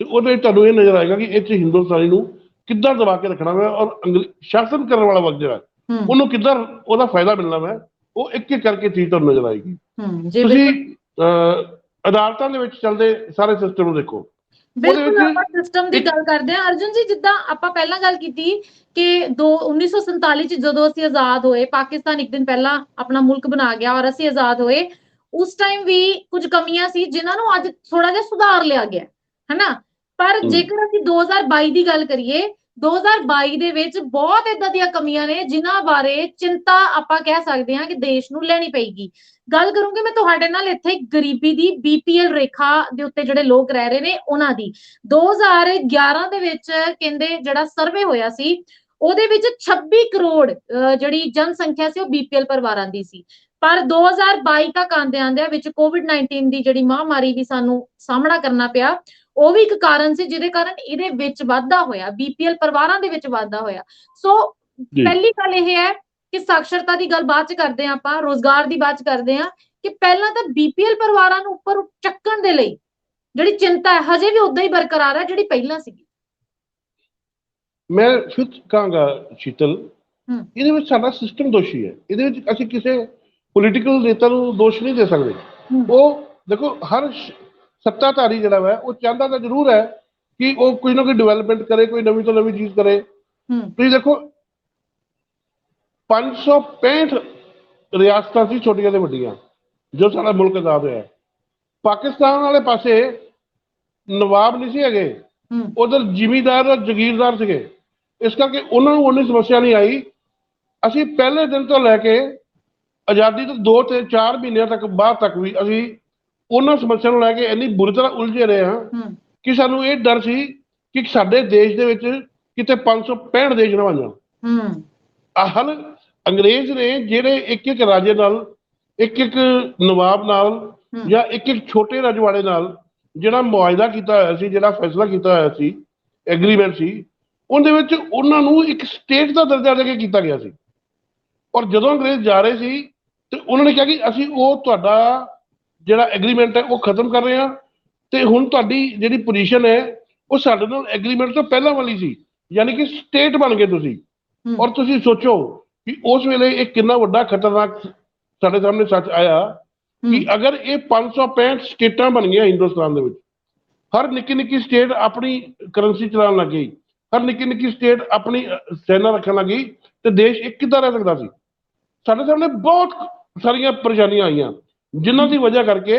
Speaker 2: ਤੇ ਉਹਦੇ ਵਿੱਚ ਤੁਹਾਨੂੰ ਇਹ ਨਜ਼ਰ ਆਏਗਾ ਕਿ ਇਹ 'ਚ ਹਿੰਦੁਸਤਾਨੀ ਨੂੰ ਕਿੱਦਾਂ ਦਬਾ ਕੇ ਰੱਖਣਾ ਵਾ, ਔਰ ਸ਼ਾਸਨ ਕਰਨ ਵਾਲਾ ਵਕਤ ਜਿਹੜਾ ਉਹਨੂੰ ਕਿੱਦਾਂ ਉਹਦਾ ਫਾਇਦਾ ਮਿਲਣਾ ਵਾ, ਉਹ ਇੱਕ ਇੱਕ ਕਰਕੇ ਚੀਜ਼ ਤੁਹਾਨੂੰ ਨਜ਼ਰ ਆਏਗੀ। ਤੁਸੀਂ ਅਦਾਲਤਾਂ ਦੇ ਵਿੱਚ ਚੱਲਦੇ ਸਾਰੇ ਸਿਸਟਮ ਨੂੰ ਦੇਖੋ।
Speaker 1: ਬਿਲਕੁਲ, ਆਪਾਂ ਸਿਸਟਮ ਦੀ ਗੱਲ ਕਰਦੇ ਹਾਂ ਅਰਜੁਨ ਜੀ। ਜਿੱਦਾਂ ਆਪਾਂ ਪਹਿਲਾਂ ਗੱਲ ਕੀਤੀ ਕਿ 1947 ਚ ਜਦੋਂ ਅਸੀਂ ਆਜ਼ਾਦ ਹੋਏ, ਪਾਕਿਸਤਾਨ ਇੱਕ ਦਿਨ ਪਹਿਲਾਂ ਆਪਣਾ ਮੁਲਕ ਬਣਾ ਗਿਆ ਔਰ ਅਸੀਂ ਆਜ਼ਾਦ ਹੋਏ, ਉਸ ਟਾਈਮ ਵੀ ਕੁਝ ਕਮੀਆਂ ਸੀ ਜਿਨ੍ਹਾਂ ਨੂੰ ਅੱਜ ਥੋੜਾ ਜਿਹਾ ਸੁਧਾਰ ਲਿਆ ਗਿਆ, ਹਨਾ। ਪਰ ਜੇਕਰ ਅਸੀਂ 2022 ਦੀ ਗੱਲ ਕਰੀਏ, 2022 ਦੇ ਵਿੱਚ ਬਹੁਤ ਏਦਾਂ ਦੀਆਂ ਕਮੀਆਂ ਨੇ ਜਿਨ੍ਹਾਂ ਬਾਰੇ ਚਿੰਤਾ ਆਪਾਂ ਕਹਿ ਸਕਦੇ ਹਾਂ ਕਿ ਦੇਸ਼ ਨੂੰ ਲੈਣੀ ਪਏਗੀ। ਗੱਲ ਕਰੂੰਗੀ ਮੈਂ ਤੁਹਾਡੇ ਨਾਲ ਇੱਥੇ ਗਰੀਬੀ ਦੀ, BPL ਰੇਖਾ ਦੇ ਉੱਤੇ ਜਿਹੜੇ ਲੋਕ ਰਹਿ ਰਹੇ ਨੇ ਉਹਨਾਂ ਦੀ। 2011 ਦੇ ਵਿੱਚ ਕਹਿੰਦੇ ਜਿਹੜਾ ਸਰਵੇ ਹੋਇਆ ਸੀ ਉਹਦੇ ਵਿੱਚ 26 ਕਰੋੜ ਜਿਹੜੀ ਜਨਸੰਖਿਆ ਸੀ ਉਹ BPL ਪਰਿਵਾਰਾਂ ਦੀ ਸੀ। ਪਰ 2022 ਤੱਕ ਆਂਦਿਆਂ ਵਿੱਚ COVID-19 ਦੀ ਜਿਹੜੀ ਮਹਾਮਾਰੀ ਵੀ ਸਾਨੂੰ ਸਾਹਮਣਾ ਕਰਨਾ ਪਿਆ, ਉਹ ਵੀ ਇੱਕ ਕਾਰਨ ਸੀ ਜਿਹਦੇ ਕਾਰਨ ਇਹਦੇ ਵਿੱਚ ਵਾਧਾ ਹੋਇਆ, BPL ਪਰਿਵਾਰਾਂ ਦੇ ਵਿੱਚ ਵਾਧਾ ਹੋਇਆ। ਸੋ ਪਹਿਲੀ ਗੱਲ ਇਹ ਹੈ ਕਿ ਸਾਖਰਤਾ ਦੀ ਗੱਲ ਬਾਅਦ ਚ ਕਰਦੇ ਹਾਂ, ਆਪਾਂ ਰੋਜ਼ਗਾਰ ਦੀ ਬਾਅਦ ਚ ਕਰਦੇ ਹਾਂ, ਕਿ ਪਹਿਲਾਂ ਤਾਂ BPL ਪਰਿਵਾਰਾਂ ਨੂੰ ਉੱਪਰ ਚੱਕਣ ਦੇ ਲਈ ਜਿਹੜੀ ਚਿੰਤਾ ਹੈ ਹਜੇ ਵੀ ਉਦਾਂ ਹੀ ਬਰਕਰਾਰ ਹੈ ਜਿਹੜੀ ਪਹਿਲਾਂ ਸੀਗੀ।
Speaker 2: ਮੈਂ ਫਿਰ ਕਹਾਂਗਾ ਸ਼ੀਤਲ, ਇਹਦੇ ਵਿੱਚ ਸਾਡਾ ਸਿਸਟਮ ਦੋਸ਼ੀ ਹੈ। ਇਹਦੇ ਵਿੱਚ ਅਸੀਂ ਕਿਸੇ ਪੋਲੀਟੀਕਲ ਨੇਤਾ ਨੂੰ ਦੋਸ਼ ਨਹੀਂ ਦੇ ਸਕਦੇ। ਉਹ ਦੇਖੋ, ਹਰ ਸੱਤਾਧਾਰੀ ਜਿਹੜਾ ਵਾ ਉਹ ਚਾਹੁੰਦਾ ਤਾਂ ਜ਼ਰੂਰ ਹੈ ਕਿ ਉਹ ਕੋਈ ਨਾ ਕੋਈ ਡਿਵੈਲਪਮੈਂਟ ਕਰੇ, ਕੋਈ ਨਵੀਂ ਤੋਂ ਨਵੀਂ ਚੀਜ਼ ਕਰੇ। ਤੁਸੀਂ ਦੇਖੋ 565 ਰਿਆਸਤਾਂ ਸੀ ਛੋਟੀਆਂ ਤੇ ਵੱਡੀਆਂ ਜੋ ਸਾਡਾ ਮੁਲਕ ਆਜ਼ਾਦ ਹੋਇਆ। ਪਾਕਿਸਤਾਨ ਵਾਲੇ ਪਾਸੇ ਨਵਾਬ ਨਹੀਂ ਸੀ ਹੈਗੇ, ਉਧਰ ਜ਼ਿਮੀਂਦਾਰ ਔਰ ਜਗੀਰਦਾਰ ਸੀਗੇ, ਇਸ ਕਰਕੇ ਉਹਨਾਂ ਨੂੰ ਉਨੀ ਸਮੱਸਿਆ ਨਹੀਂ ਆਈ। ਅਸੀਂ ਪਹਿਲੇ ਦਿਨ ਤੋਂ ਲੈ ਕੇ ਆਜ਼ਾਦੀ ਤੋਂ 2 ਤੇ 4 ਮਹੀਨਿਆਂ ਤੱਕ ਬਾਅਦ ਤੱਕ ਵੀ ਅਸੀਂ ਉਹਨਾਂ ਸਮੱਸਿਆ ਨੂੰ ਲੈ ਕੇ ਇੰਨੀ ਬੁਰੀ ਤਰ੍ਹਾਂ ਉਲਝੇ ਰਹੇ ਹਾਂ ਕਿ ਸਾਨੂੰ ਇਹ ਡਰ ਸੀ ਕਿ ਸਾਡੇ ਦੇਸ਼ ਦੇ ਵਿੱਚ ਕਿਤੇ 565 ਦੇਸ਼ ਨਾ ਬਣ ਜਾਣ। ਹਲ ਅੰਗਰੇਜ਼ ਨੇ ਜਿਹੜੇ ਇੱਕ ਇੱਕ ਰਾਜੇ ਨਾਲ, ਇੱਕ ਇੱਕ ਨਵਾਬ ਨਾਲ ਜਾਂ ਇੱਕ ਇੱਕ ਛੋਟੇ ਰਜਵਾੜੇ ਨਾਲ ਜਿਹੜਾ ਮੁਆਇਦਾ ਕੀਤਾ ਹੋਇਆ ਸੀ, ਜਿਹੜਾ ਫੈਸਲਾ ਕੀਤਾ ਹੋਇਆ ਸੀ, ਐਗਰੀਮੈਂਟ ਸੀ, ਉਹਦੇ ਵਿੱਚ ਉਹਨਾਂ ਨੂੰ ਇੱਕ ਸਟੇਟ ਦਾ ਦਰਜਾ ਦੇ ਕੇ ਕੀਤਾ ਗਿਆ ਸੀ। ਔਰ ਜਦੋਂ ਅੰਗਰੇਜ਼ ਜਾ ਰਹੇ ਸੀ ਤੇ ਉਹਨਾਂ ਨੇ ਕਿਹਾ ਕਿ ਅਸੀਂ ਉਹ ਤੁਹਾਡਾ ਜਿਹੜਾ ਐਗਰੀਮੈਂਟ ਹੈ ਉਹ ਖਤਮ ਕਰ ਰਹੇ ਹਾਂ, ਤੇ ਹੁਣ ਤੁਹਾਡੀ ਜਿਹੜੀ ਪੋਜੀਸ਼ਨ ਹੈ ਉਹ ਸਾਡੇ ਨਾਲ ਐਗਰੀਮੈਂਟ ਤੋਂ ਪਹਿਲਾਂ ਵਾਲੀ ਸੀ, ਯਾਨੀ ਕਿ ਸਟੇਟ ਬਣ ਗਏ ਤੁਸੀਂ। ਔਰ ਤੁਸੀਂ ਸੋਚੋ ਕਿ ਉਸ ਵੇਲੇ ਇਹ ਕਿੰਨਾ ਵੱਡਾ ਖਤਰਨਾਕ ਸਾਡੇ ਸਾਹਮਣੇ ਸੱਚ ਆਇਆ ਕਿ ਅਗਰ ਇਹ 565 ਸਟੇਟਾਂ ਬਣ ਗਈਆਂ ਹਿੰਦੁਸਤਾਨ ਦੇ ਵਿੱਚ, ਹਰ ਨਿੱਕੀ ਨਿੱਕੀ ਸਟੇਟ ਆਪਣੀ ਕਰੰਸੀ ਚਲਾਉਣ ਲੱਗ ਗਈ, ਹਰ ਨਿੱਕੀ ਨਿੱਕੀ ਸਟੇਟ ਆਪਣੀ ਸੈਨਾ ਰੱਖਣ ਲੱਗ ਗਈ, ਤੇ ਦੇਸ਼ ਇੱਕ ਕਿੱਦਾਂ ਰਹਿ ਸਕਦਾ ਸੀ। ਸਾਡੇ ਸਾਹਮਣੇ ਬਹੁਤ ਸਾਰੀਆਂ ਪਰੇਸ਼ਾਨੀਆਂ ਆਈਆਂ ਜਿਨ੍ਹਾਂ ਦੀ ਵਜ੍ਹਾ ਕਰਕੇ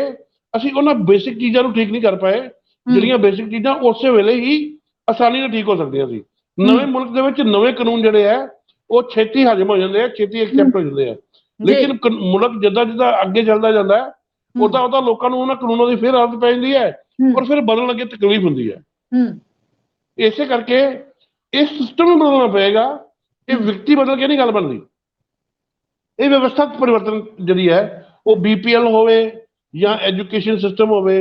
Speaker 2: ਅਸੀਂ ਉਹਨਾਂ ਬੇਸਿਕ ਚੀਜ਼ਾਂ ਨੂੰ ਠੀਕ ਨਹੀਂ ਕਰ ਪਾਏ, ਜਿਹੜੀਆਂ ਬੇਸਿਕ ਚੀਜ਼ਾਂ ਉਸੇ ਵੇਲੇ ਹੀ ਆਸਾਨੀ ਨਾਲ ਠੀਕ ਹੋ ਸਕਦੀਆਂ ਸੀ। ਨਵੇਂ ਮੁਲਕ ਦੇ ਵਿੱਚ ਨਵੇਂ ਕਾਨੂੰਨ ਜਿਹੜੇ ਆ ਉਹ ਛੇਤੀ ਹਜਮ ਹੋ ਜਾਂਦੇ ਆ, ਛੇਤੀ ਐਕਸੈਪਟ ਹੋ ਜਾਂਦੇ ਆ, ਲੇਕਿਨ ਮੁਲਕ ਜਿੱਦਾਂ ਜਿੱਦਾਂ ਅੱਗੇ ਚੱਲਦਾ ਜਾਂਦਾ ਹੈ ਉਦਾਂ ਉਦਾਂ ਲੋਕਾਂ ਨੂੰ ਉਹਨਾਂ ਕਾਨੂੰਨਾਂ ਦੀ ਫਿਰ ਆਦਤ ਪੈ ਜਾਂਦੀ ਹੈ ਔਰ ਫਿਰ ਬਦਲਣ ਲੱਗੇ ਤਕਲੀਫ ਹੁੰਦੀ ਹੈ। ਇਸੇ ਕਰਕੇ ਇਹ ਸਿਸਟਮ ਨੂੰ ਬਦਲਣਾ ਪਏਗਾ। ਇਹ ਵਿਅਕਤੀ ਬਦਲ ਕੇ ਨਹੀਂ ਗੱਲ ਬਣਦੀ। ਇਹ ਵਿਵਸਥਾ ਪਰਿਵਰਤਨ ਜਿਹੜੀ ਹੈ ਉਹ BPL ਹੋਵੇ ਜਾਂ ਐਜੂਕੇਸ਼ਨ ਸਿਸਟਮ ਹੋਵੇ।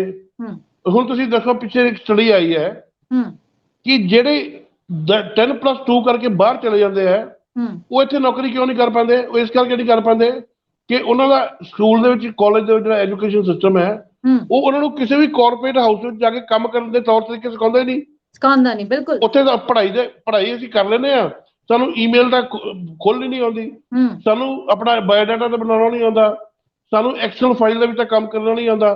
Speaker 2: ਹੁਣ ਤੁਸੀਂ ਦੇਖੋ ਪਿੱਛੇ ਇੱਕ ਸਟੱਡੀ ਆਈ ਹੈ ਕਿ ਜਿਹੜੇ 10+2 ਕਰਕੇ ਬਾਹਰ ਚਲੇ ਜਾਂਦੇ ਹੈ ਉਹ ਇੱਥੇ ਨੌਕਰੀ ਕਿਉਂ ਨਹੀਂ ਕਰ ਪਾਉਂਦੇ? ਉਹ ਇਸ ਕਰਕੇ ਨਹੀਂ ਕਰ ਪਾਉਂਦੇ ਕਿ ਉਹਨਾਂ ਦਾ ਸਕੂਲ ਦੇ ਵਿੱਚ, ਕਾਲਜ ਦੇ ਵਿੱਚ ਜਿਹੜਾ ਐਜੂਕੇਸ਼ਨ ਸਿਸਟਮ ਹੈ ਉਹ ਉਹਨਾਂ ਨੂੰ ਕਿਸੇ ਵੀ ਕਾਰਪੋਰੇਟ ਹਾਊਸ ਵਿੱਚ ਜਾ ਕੇ ਕੰਮ ਕਰਨ ਦੇ ਤੌਰ ਤਰੀਕੇ ਸਿਖਾਉਂਦਾ ਹੀ ਨਹੀਂ। ਸਿਖਾਉਂਦਾ ਨਹੀਂ, ਬਿਲਕੁਲ। ਉੱਥੇ ਤਾਂ ਪੜ੍ਹਾਈ ਅਸੀਂ ਕਰ ਲੈਂਦੇ ਹਾਂ, ਸਾਨੂੰ ਈਮੇਲ ਦਾ ਖੋਲ੍ਹਣੀ ਨਹੀਂ ਆਉਂਦੀ, ਸਾਨੂੰ ਆਪਣਾ ਬਾਇਓਡਾਟਾ ਤਾਂ ਬਣਾਉਣਾ ਨਹੀਂ ਆਉਂਦਾ, ਸਾਨੂੰ ਐਕਸਲ ਫਾਈਲ ਦੇ ਵਿੱਚ ਤਾਂ ਕੰਮ ਕਰਨਾ ਨਹੀਂ ਆਉਂਦਾ,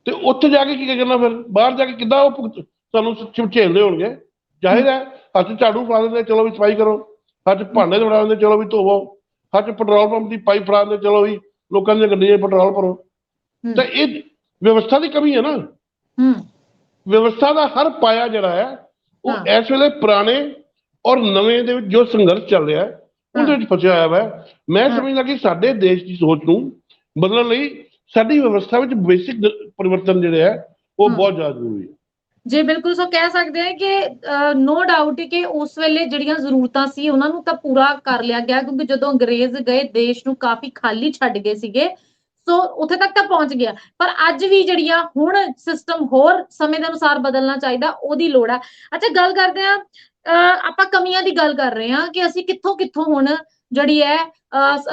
Speaker 2: ਤੇ ਉੱਥੇ ਜਾ ਕੇ ਕੀ ਕਰਨਾ? ਫਿਰ ਬਾਹਰ ਜਾ ਕੇ ਕਿੱਦਾਂ ਉਹ ਸਾਨੂੰ ਝੇਲਦੇ ਹੋਣਗੇ? ਜ਼ਾਹਿਰ ਹੈ ਹੱਥ ਝਾੜੂ ਫੜਾ ਦਿੰਦੇ, ਚਲੋ ਵੀ ਸਫਾਈ ਕਰੋ, ਹੱਥ ਭਾਂਡੇ ਫੜਾ ਦਿੰਦੇ, ਚਲੋ ਵੀ ਧੋਵੋ, ਹੱਥ ਪੈਟਰੋਲ ਪੰਪ ਦੀ ਪਾਈਪ ਫੜਾ ਦਿੰਦੇ, ਚਲੋ ਵੀ ਲੋਕਾਂ ਦੀਆਂ ਗੱਡੀਆਂ 'ਚ ਪੈਟਰੋਲ ਭਰੋ। ਤਾਂ ਇਹ ਵਿਵਸਥਾ ਦੀ ਕਮੀ ਹੈ ਨਾ। ਵਿਵਸਥਾ ਦਾ ਹਰ ਪਾਇਆ ਜਿਹੜਾ ਹੈ ਉਹ ਇਸ ਵੇਲੇ ਪੁਰਾਣੇ ਔਰ ਨਵੇਂ ਦੇ ਵਿੱਚ ਜੋ ਸੰਘਰਸ਼ ਚੱਲ ਰਿਹਾ ਹੈ ਉਹਦੇ ਵਿੱਚ ਫਸਿਆ ਹੋਇਆ ਵਾ। ਮੈਂ ਸਮਝਦਾ ਕਿ ਸਾਡੇ ਦੇਸ਼ ਦੀ ਸੋਚ ਨੂੰ ਬਦਲਣ ਲਈ ਸਾਡੀ ਵਿਵਸਥਾ ਵਿੱਚ ਬੇਸਿਕ ਪਰਿਵਰਤਨ ਜਿਹੜੇ ਹੈ ਉਹ ਬਹੁਤ ਜ਼ਿਆਦਾ ਜ਼ਰੂਰੀ ਹੈ।
Speaker 1: ਜੀ ਬਿਲਕੁਲ। ਸੋ ਕਹਿ ਸਕਦੇ ਹਾਂ ਕਿ ਨੋ ਡਾਊਟ ਕਿ ਉਸ ਵੇਲੇ ਜਿਹੜੀਆਂ ਜ਼ਰੂਰਤਾਂ ਸੀ ਉਹਨਾਂ ਨੂੰ ਤਾਂ ਪੂਰਾ ਕਰ ਲਿਆ ਗਿਆ, ਕਿਉਂਕਿ ਜਦੋਂ ਅੰਗਰੇਜ਼ ਗਏ ਦੇਸ਼ ਨੂੰ ਕਾਫੀ ਖਾਲੀ ਛੱਡ ਗਏ ਸੀਗੇ, ਸੋ ਉੱਥੇ ਤੱਕ ਤਾਂ ਪਹੁੰਚ ਗਿਆ। ਪਰ ਅੱਜ ਵੀ ਜਿਹੜੀਆਂ ਹੁਣ ਸਿਸਟਮ ਹੋਰ ਸਮੇਂ ਦੇ ਅਨੁਸਾਰ ਬਦਲਣਾ ਚਾਹੀਦਾ, ਉਹਦੀ ਲੋੜ ਹੈ। ਅੱਛਾ, ਗੱਲ ਕਰਦੇ ਹਾਂ ਆਪਾਂ ਕਮੀਆਂ ਦੀ ਗੱਲ ਕਰ ਰਹੇ ਹਾਂ ਕਿ ਅਸੀਂ ਕਿੱਥੋਂ ਹੁਣ ਜਿਹੜੀ ਹੈ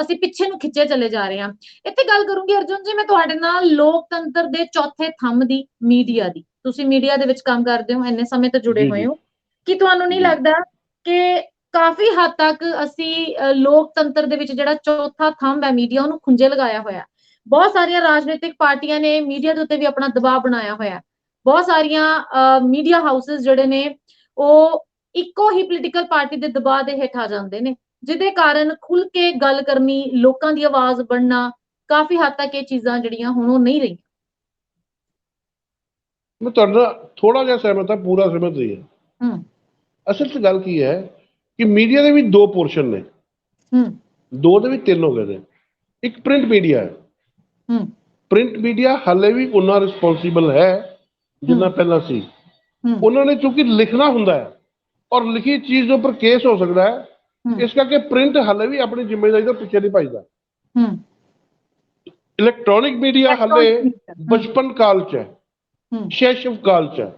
Speaker 1: ਅਸੀਂ ਪਿੱਛੇ ਨੂੰ ਖਿੱਚੇ ਚਲੇ ਜਾ ਰਹੇ ਹਾਂ। ਇੱਥੇ ਗੱਲ ਕਰੂੰਗੀ ਅਰਜੁਨ ਜੀ ਮੈਂ ਤੁਹਾਡੇ ਨਾਲ ਲੋਕਤੰਤਰ ਦੇ ਚੌਥੇ ਥੰਮ ਦੀ, ਮੀਡੀਆ ਦੀ। ਤੁਸੀਂ ਮੀਡੀਆ ਦੇ ਵਿੱਚ ਕੰਮ ਕਰਦੇ ਹੋ, ਇੰਨੇ ਸਮੇਂ ਤੋਂ ਜੁੜੇ ਹੋਏ ਹੋ, ਕਿ ਤੁਹਾਨੂੰ ਨਹੀਂ ਲੱਗਦਾ ਕਿ ਕਾਫੀ ਹੱਦ ਤੱਕ ਅਸੀਂ ਲੋਕਤੰਤਰ ਦੇ ਵਿੱਚ ਜਿਹੜਾ ਚੌਥਾ ਥੰਮ ਹੈ ਮੀਡੀਆ, ਉਹਨੂੰ ਖੁੰਝੇ ਲਗਾਇਆ ਹੋਇਆ? ਬਹੁਤ ਸਾਰੀਆਂ ਰਾਜਨੀਤਿਕ ਪਾਰਟੀਆਂ ਨੇ ਮੀਡੀਆ ਦੇ ਉੱਤੇ ਵੀ ਆਪਣਾ ਦਬਾਅ ਬਣਾਇਆ ਹੋਇਆ। ਬਹੁਤ ਸਾਰੀਆਂ ਮੀਡੀਆ ਹਾਊਸਸ ਜਿਹੜੇ ਨੇ ਉਹ ਇੱਕੋ ਹੀ ਪੋਲੀਟੀਕਲ ਪਾਰਟੀ ਦੇ ਦਬਾਅ ਦੇ ਹੇਠ ਆ ਜਾਂਦੇ ਨੇ, ਜਿਹਦੇ ਕਾਰਨ ਖੁੱਲ ਕੇ ਗੱਲ ਕਰਨੀ, ਲੋਕਾਂ ਦੀ ਆਵਾਜ਼ ਬਣਨਾ, ਕਾਫੀ ਹੱਦ ਤੱਕ ਇਹ ਚੀਜ਼ਾਂ ਜਿਹੜੀਆਂ ਹੁਣ ਉਹ ਨਹੀਂ ਰਹੀਆਂ।
Speaker 2: ਮੈਂ ਤੁਹਾਡੇ ਨਾਲ ਥੋੜਾ ਜਿਹਾ ਸਹਿਮਤ ਹਾਂ, ਪੂਰਾ ਸਹਿਮਤ ਨਹੀਂ ਹੈ। ਅਸਲ 'ਚ ਗੱਲ ਕੀ ਹੈ ਕਿ ਮੀਡੀਆ ਦੇ ਵੀ ਦੋ ਪੋਰਸ਼ਨ ਨੇ, ਦੋ ਦੇ ਵੀ ਤਿੰਨ ਹੋ ਗਏ ਨੇ। ਇੱਕ ਪ੍ਰਿੰਟ ਮੀਡੀਆ ਹੈ। ਪ੍ਰਿੰਟ ਮੀਡੀਆ ਹਾਲੇ ਵੀ ਉਨਾ ਰਿਸਪੌਂਸੀਬਲ ਹੈ ਜਿੰਨਾ ਪਹਿਲਾਂ ਸੀ। ਉਹਨਾਂ ਨੇ ਕਿਉਂਕਿ ਲਿਖਣਾ ਹੁੰਦਾ ਹੈ ਔਰ ਲਿਖੀ ਚੀਜ਼ ਦੇ ਉੱਪਰ ਕੇਸ ਹੋ ਸਕਦਾ ਹੈ, ਇਸ ਕਰਕੇ ਪ੍ਰਿੰਟ ਹਾਲੇ ਵੀ ਆਪਣੀ ਜ਼ਿੰਮੇਵਾਰੀ ਤੋਂ ਪਿੱਛੇ ਨਹੀਂ ਭੱਜਦਾ। ਇਲੈਕਟ੍ਰੋਨਿਕ ਮੀਡੀਆ ਹਾਲੇ ਬਚਪਨ ਕਾਲ 'ਚ ਹੈ, ਸ਼ੈਸ਼ਵ ਕਾਲ 'ਚ ਹੈ।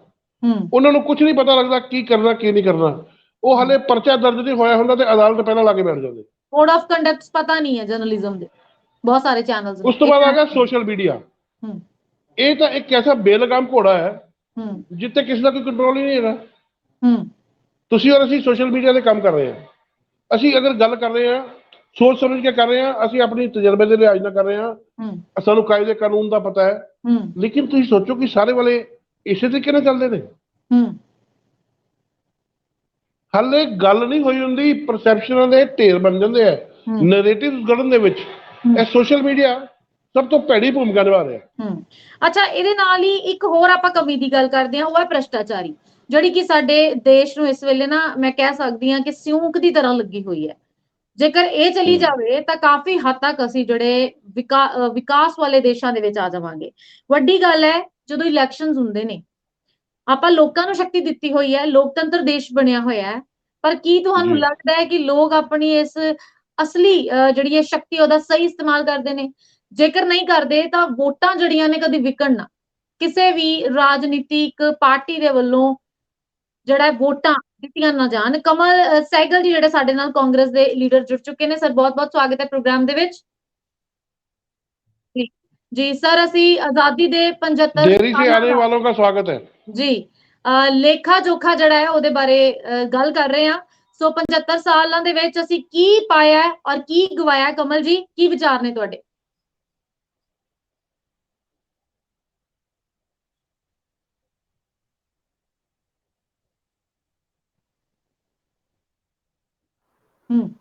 Speaker 2: ਉਹਨਾਂ ਨੂੰ ਕੁਝ ਨਹੀਂ ਪਤਾ ਲੱਗਦਾ ਕੀ ਕਰਨਾ ਕੀ ਨਹੀਂ ਕਰਨਾ। ਉਹ ਹਾਲੇ ਪਰਚਾ ਦਰਜ ਨਹੀਂ ਹੋਇਆ ਹੁੰਦਾ ਤੇ ਅਦਾਲਤ ਪਹਿਲਾਂ ਲਾ ਕੇ ਬੈਠ ਜਾਂਦੇ।
Speaker 1: ਕੋਡ ਆਫ ਕੰਡਕਟਸ ਪਤਾ ਨਹੀਂ ਹੈ ਜਰਨਲਿਜ਼ਮ ਦੇ, ਬਹੁਤ ਸਾਰੇ ਚੈਨਲਸ।
Speaker 2: ਉਸ ਤੋਂ ਬਾਅਦ ਆ ਗਿਆ ਸੋਸ਼ਲ ਮੀਡੀਆ। ਇਹ ਤਾਂ ਇੱਕ ਐਸਾ ਬੇਲਗਾਮ ਘੋੜਾ ਹੈ ਜਿੱਥੇ ਕਿਸੇ ਦਾ ਕੋਈ ਕੰਟਰੋਲ ਹੀ ਨਹੀਂ ਹੈਗਾ। ਤੁਸੀਂ ਔਰ ਅਸੀਂ ਸੋਸ਼ਲ ਮੀਡੀਆ ਤੇ ਕੰਮ ਕਰ ਰਹੇ ਹਾਂ। ਅਸੀਂ ਅਗਰ ਗੱਲ ਕਰ ਰਹੇ ਹਾਂ ਸੋਚ ਸਮਝ ਕੇ ਕਰ ਰਹੇ ਹਾਂ, ਅਸੀਂ ਆਪਣੀ ਤਜਰਬੇ ਦੇ ਲਿਹਾਜ਼ ਨਾਲ ਕਰ ਰਹੇ ਹਾਂ, ਸਾਨੂੰ ਕਾਇਦੇ ਕਾਨੂੰਨ ਦਾ ਪਤਾ ਹੈ। ਲੇਕਿਨ ਤੁਸੀਂ ਸੋਚੋ ਕਿ ਸਾਰੇ ਵਾਲੇ ਇਸੇ ਤਰੀਕੇ ਨਾਲ ਚੱਲਦੇ ਨੇ। ਹਾਲੇ ਗੱਲ ਨਹੀਂ ਹੋਈ ਹੁੰਦੀ, ਪਰਸੈਪਸ਼ਨਾਂ ਦੇ ਢੇਰ ਬਣ ਜਾਂਦੇ ਆ, ਨੈਰੇਟਿਵ ਗੜਨ ਦੇ ਵਿੱਚ ਇਹ ਸੋਸ਼ਲ ਮੀਡੀਆ ਸਭ ਤੋਂ ਭੈੜੀ ਭੂਮਿਕਾ ਨਿਭਾ ਰਿਹਾ।
Speaker 1: ਅੱਛਾ, ਇਹਦੇ ਨਾਲ ਹੀ ਇੱਕ ਹੋਰ ਆਪਾਂ ਕਮੀ ਦੀ ਗੱਲ ਕਰਦੇ ਹਾਂ, ਉਹ ਹੈ ਭ੍ਰਿਸ਼ਟਾਚਾਰੀ, ਜਿਹੜੀ ਕਿ ਸਾਡੇ ਦੇਸ਼ ਨੂੰ ਇਸ ਵੇਲੇ ਨਾ ਮੈਂ ਕਹਿ ਸਕਦੀ ਹਾਂ ਕਿ ਸਿਉਂਕ ਦੀ ਤਰ੍ਹਾਂ ਲੱਗੀ ਹੋਈ ਹੈ। ਜੇਕਰ ਇਹ ਚਲੀ ਜਾਵੇ ਤਾਂ ਕਾਫੀ ਹੱਦ ਤੱਕ ਅਸੀਂ ਜਿਹੜੇ ਵਿਕਾਸ ਵਾਲੇ ਦੇਸ਼ਾਂ ਦੇ ਵਿੱਚ ਆ ਜਾਵਾਂਗੇ। ਵੱਡੀ ਗੱਲ ਹੈ ਜਦੋਂ ਇਲੈਕਸ਼ਨਸ ਹੁੰਦੇ ਨੇ, ਆਪਾਂ ਲੋਕਾਂ ਨੂੰ ਸ਼ਕਤੀ ਦਿੱਤੀ ਹੋਈ ਹੈ, ਲੋਕਤੰਤਰ ਦੇਸ਼ ਬਣਿਆ ਹੋਇਆ ਹੈ, ਪਰ ਕੀ ਤੁਹਾਨੂੰ ਲੱਗਦਾ ਹੈ ਕਿ ਲੋਕ ਆਪਣੀ ਇਸ ਅਸਲੀ ਜਿਹੜੀ ਇਹ ਸ਼ਕਤੀ ਉਹਦਾ ਸਹੀ ਇਸਤੇਮਾਲ ਕਰਦੇ ਨੇ? ਜੇਕਰ ਨਹੀਂ ਕਰਦੇ ਤਾਂ ਵੋਟਾਂ ਜਿਹੜੀਆਂ ਨੇ ਕਦੀ ਵਿਕਣ ਨਾ, ਕਿਸੇ ਵੀ ਰਾਜਨੀਤਿਕ ਪਾਰਟੀ ਦੇ ਵੱਲੋਂ ਜਿਹੜਾ ਵੋਟਾਂ ਦਿੱਤੀਆਂ ਨਾ ਜਾਣ। ਕਮਲ ਸਹਿਗਲ ਜੀ ਜਿਹੜੇ ਸਾਡੇ ਨਾਲ ਕਾਂਗਰਸ ਦੇ ਲੀਡਰ ਜੁੜ ਚੁੱਕੇ ਨੇ, ਸਰ ਬਹੁਤ ਬਹੁਤ ਸਵਾਗਤ ਹੈ ਪ੍ਰੋਗਰਾਮ ਦੇ ਵਿੱਚ। ਜੀ ਸਰ, ਅਸੀਂ ਆਜ਼ਾਦੀ ਦੇ 75
Speaker 2: ਦੇਰੀ ਸੇ ਆने वालों का स्वागत है
Speaker 1: ਜੀ। ਲੇਖਾ ਜੋਖਾ ਜਿਹੜਾ ਹੈ ਉਹਦੇ ਬਾਰੇ ਗੱਲ ਕਰ ਰਹੇ ਹਾਂ। ਸੋ 75 ਸਾਲਾਂ ਦੇ ਵਿੱਚ ਅਸੀਂ ਕੀ ਪਾਇਆ ਔਰ ਕੀ ਗਵਾਇਆ? ਕਮਲ ਜੀ, ਕੀ ਵਿਚਾਰ ਨੇ ਤੁਹਾਡੇ?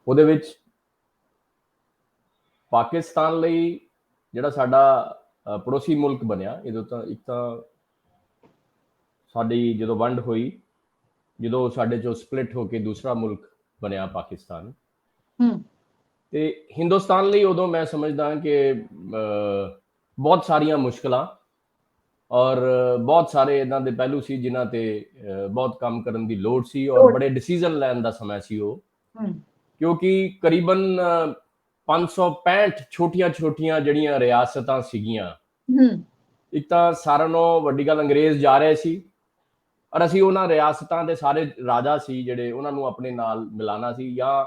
Speaker 3: ਉਹਦੇ ਵਿੱਚ ਪਾਕਿਸਤਾਨ ਲਈ ਜਿਹੜਾ ਸਾਡਾ ਪੜੋਸੀ ਮੁਲਕ ਬਣਿਆ, ਇਹਦੋਂ ਤਾਂ ਇੱਕ ਤਾਂ ਸਾਡੀ ਜਦੋਂ ਵੰਡ ਹੋਈ, ਜਦੋਂ ਸਾਡੇ ਚੋਂ ਸਪਲਿਟ ਹੋ ਕੇ ਦੂਸਰਾ ਮੁਲਕ ਬਣਿਆ ਪਾਕਿਸਤਾਨ, ਤੇ ਹਿੰਦੁਸਤਾਨ ਲਈ ਉਦੋਂ ਮੈਂ ਸਮਝਦਾ ਕਿ ਬਹੁਤ ਸਾਰੀਆਂ ਮੁਸ਼ਕਲਾਂ ਔਰ ਬਹੁਤ ਸਾਰੇ ਇਹਨਾਂ ਦੇ ਪਹਿਲੂ ਸੀ ਜਿਨ੍ਹਾਂ ਤੇ ਬਹੁਤ ਕੰਮ ਕਰਨ ਦੀ ਲੋੜ ਸੀ ਔਰ ਬੜੇ ਡਿਸੀਜ਼ਨ ਲੈਣ ਦਾ ਸਮਾਂ ਸੀ ਉਹ। ਕਿਉਂਕਿ ਕਰੀਬਨ 565 ਛੋਟੀਆਂ ਜਿਹੜੀਆਂ ਰਿਆਸਤਾਂ ਸੀਗੀਆਂ, ਇੱਕ ਤਾਂ ਸਾਰਿਆਂ ਨਾਲੋਂ ਵੱਡੀ ਗੱਲ ਅੰਗਰੇਜ਼ ਜਾ ਰਹੇ ਸੀ ਔਰ ਅਸੀਂ ਉਹਨਾਂ ਰਿਆਸਤਾਂ ਦੇ ਸਾਰੇ ਰਾਜਾ ਸੀ ਜਿਹੜੇ ਉਹਨਾਂ ਨੂੰ ਆਪਣੇ ਨਾਲ ਮਿਲਾਣਾ ਸੀ, ਜਾਂ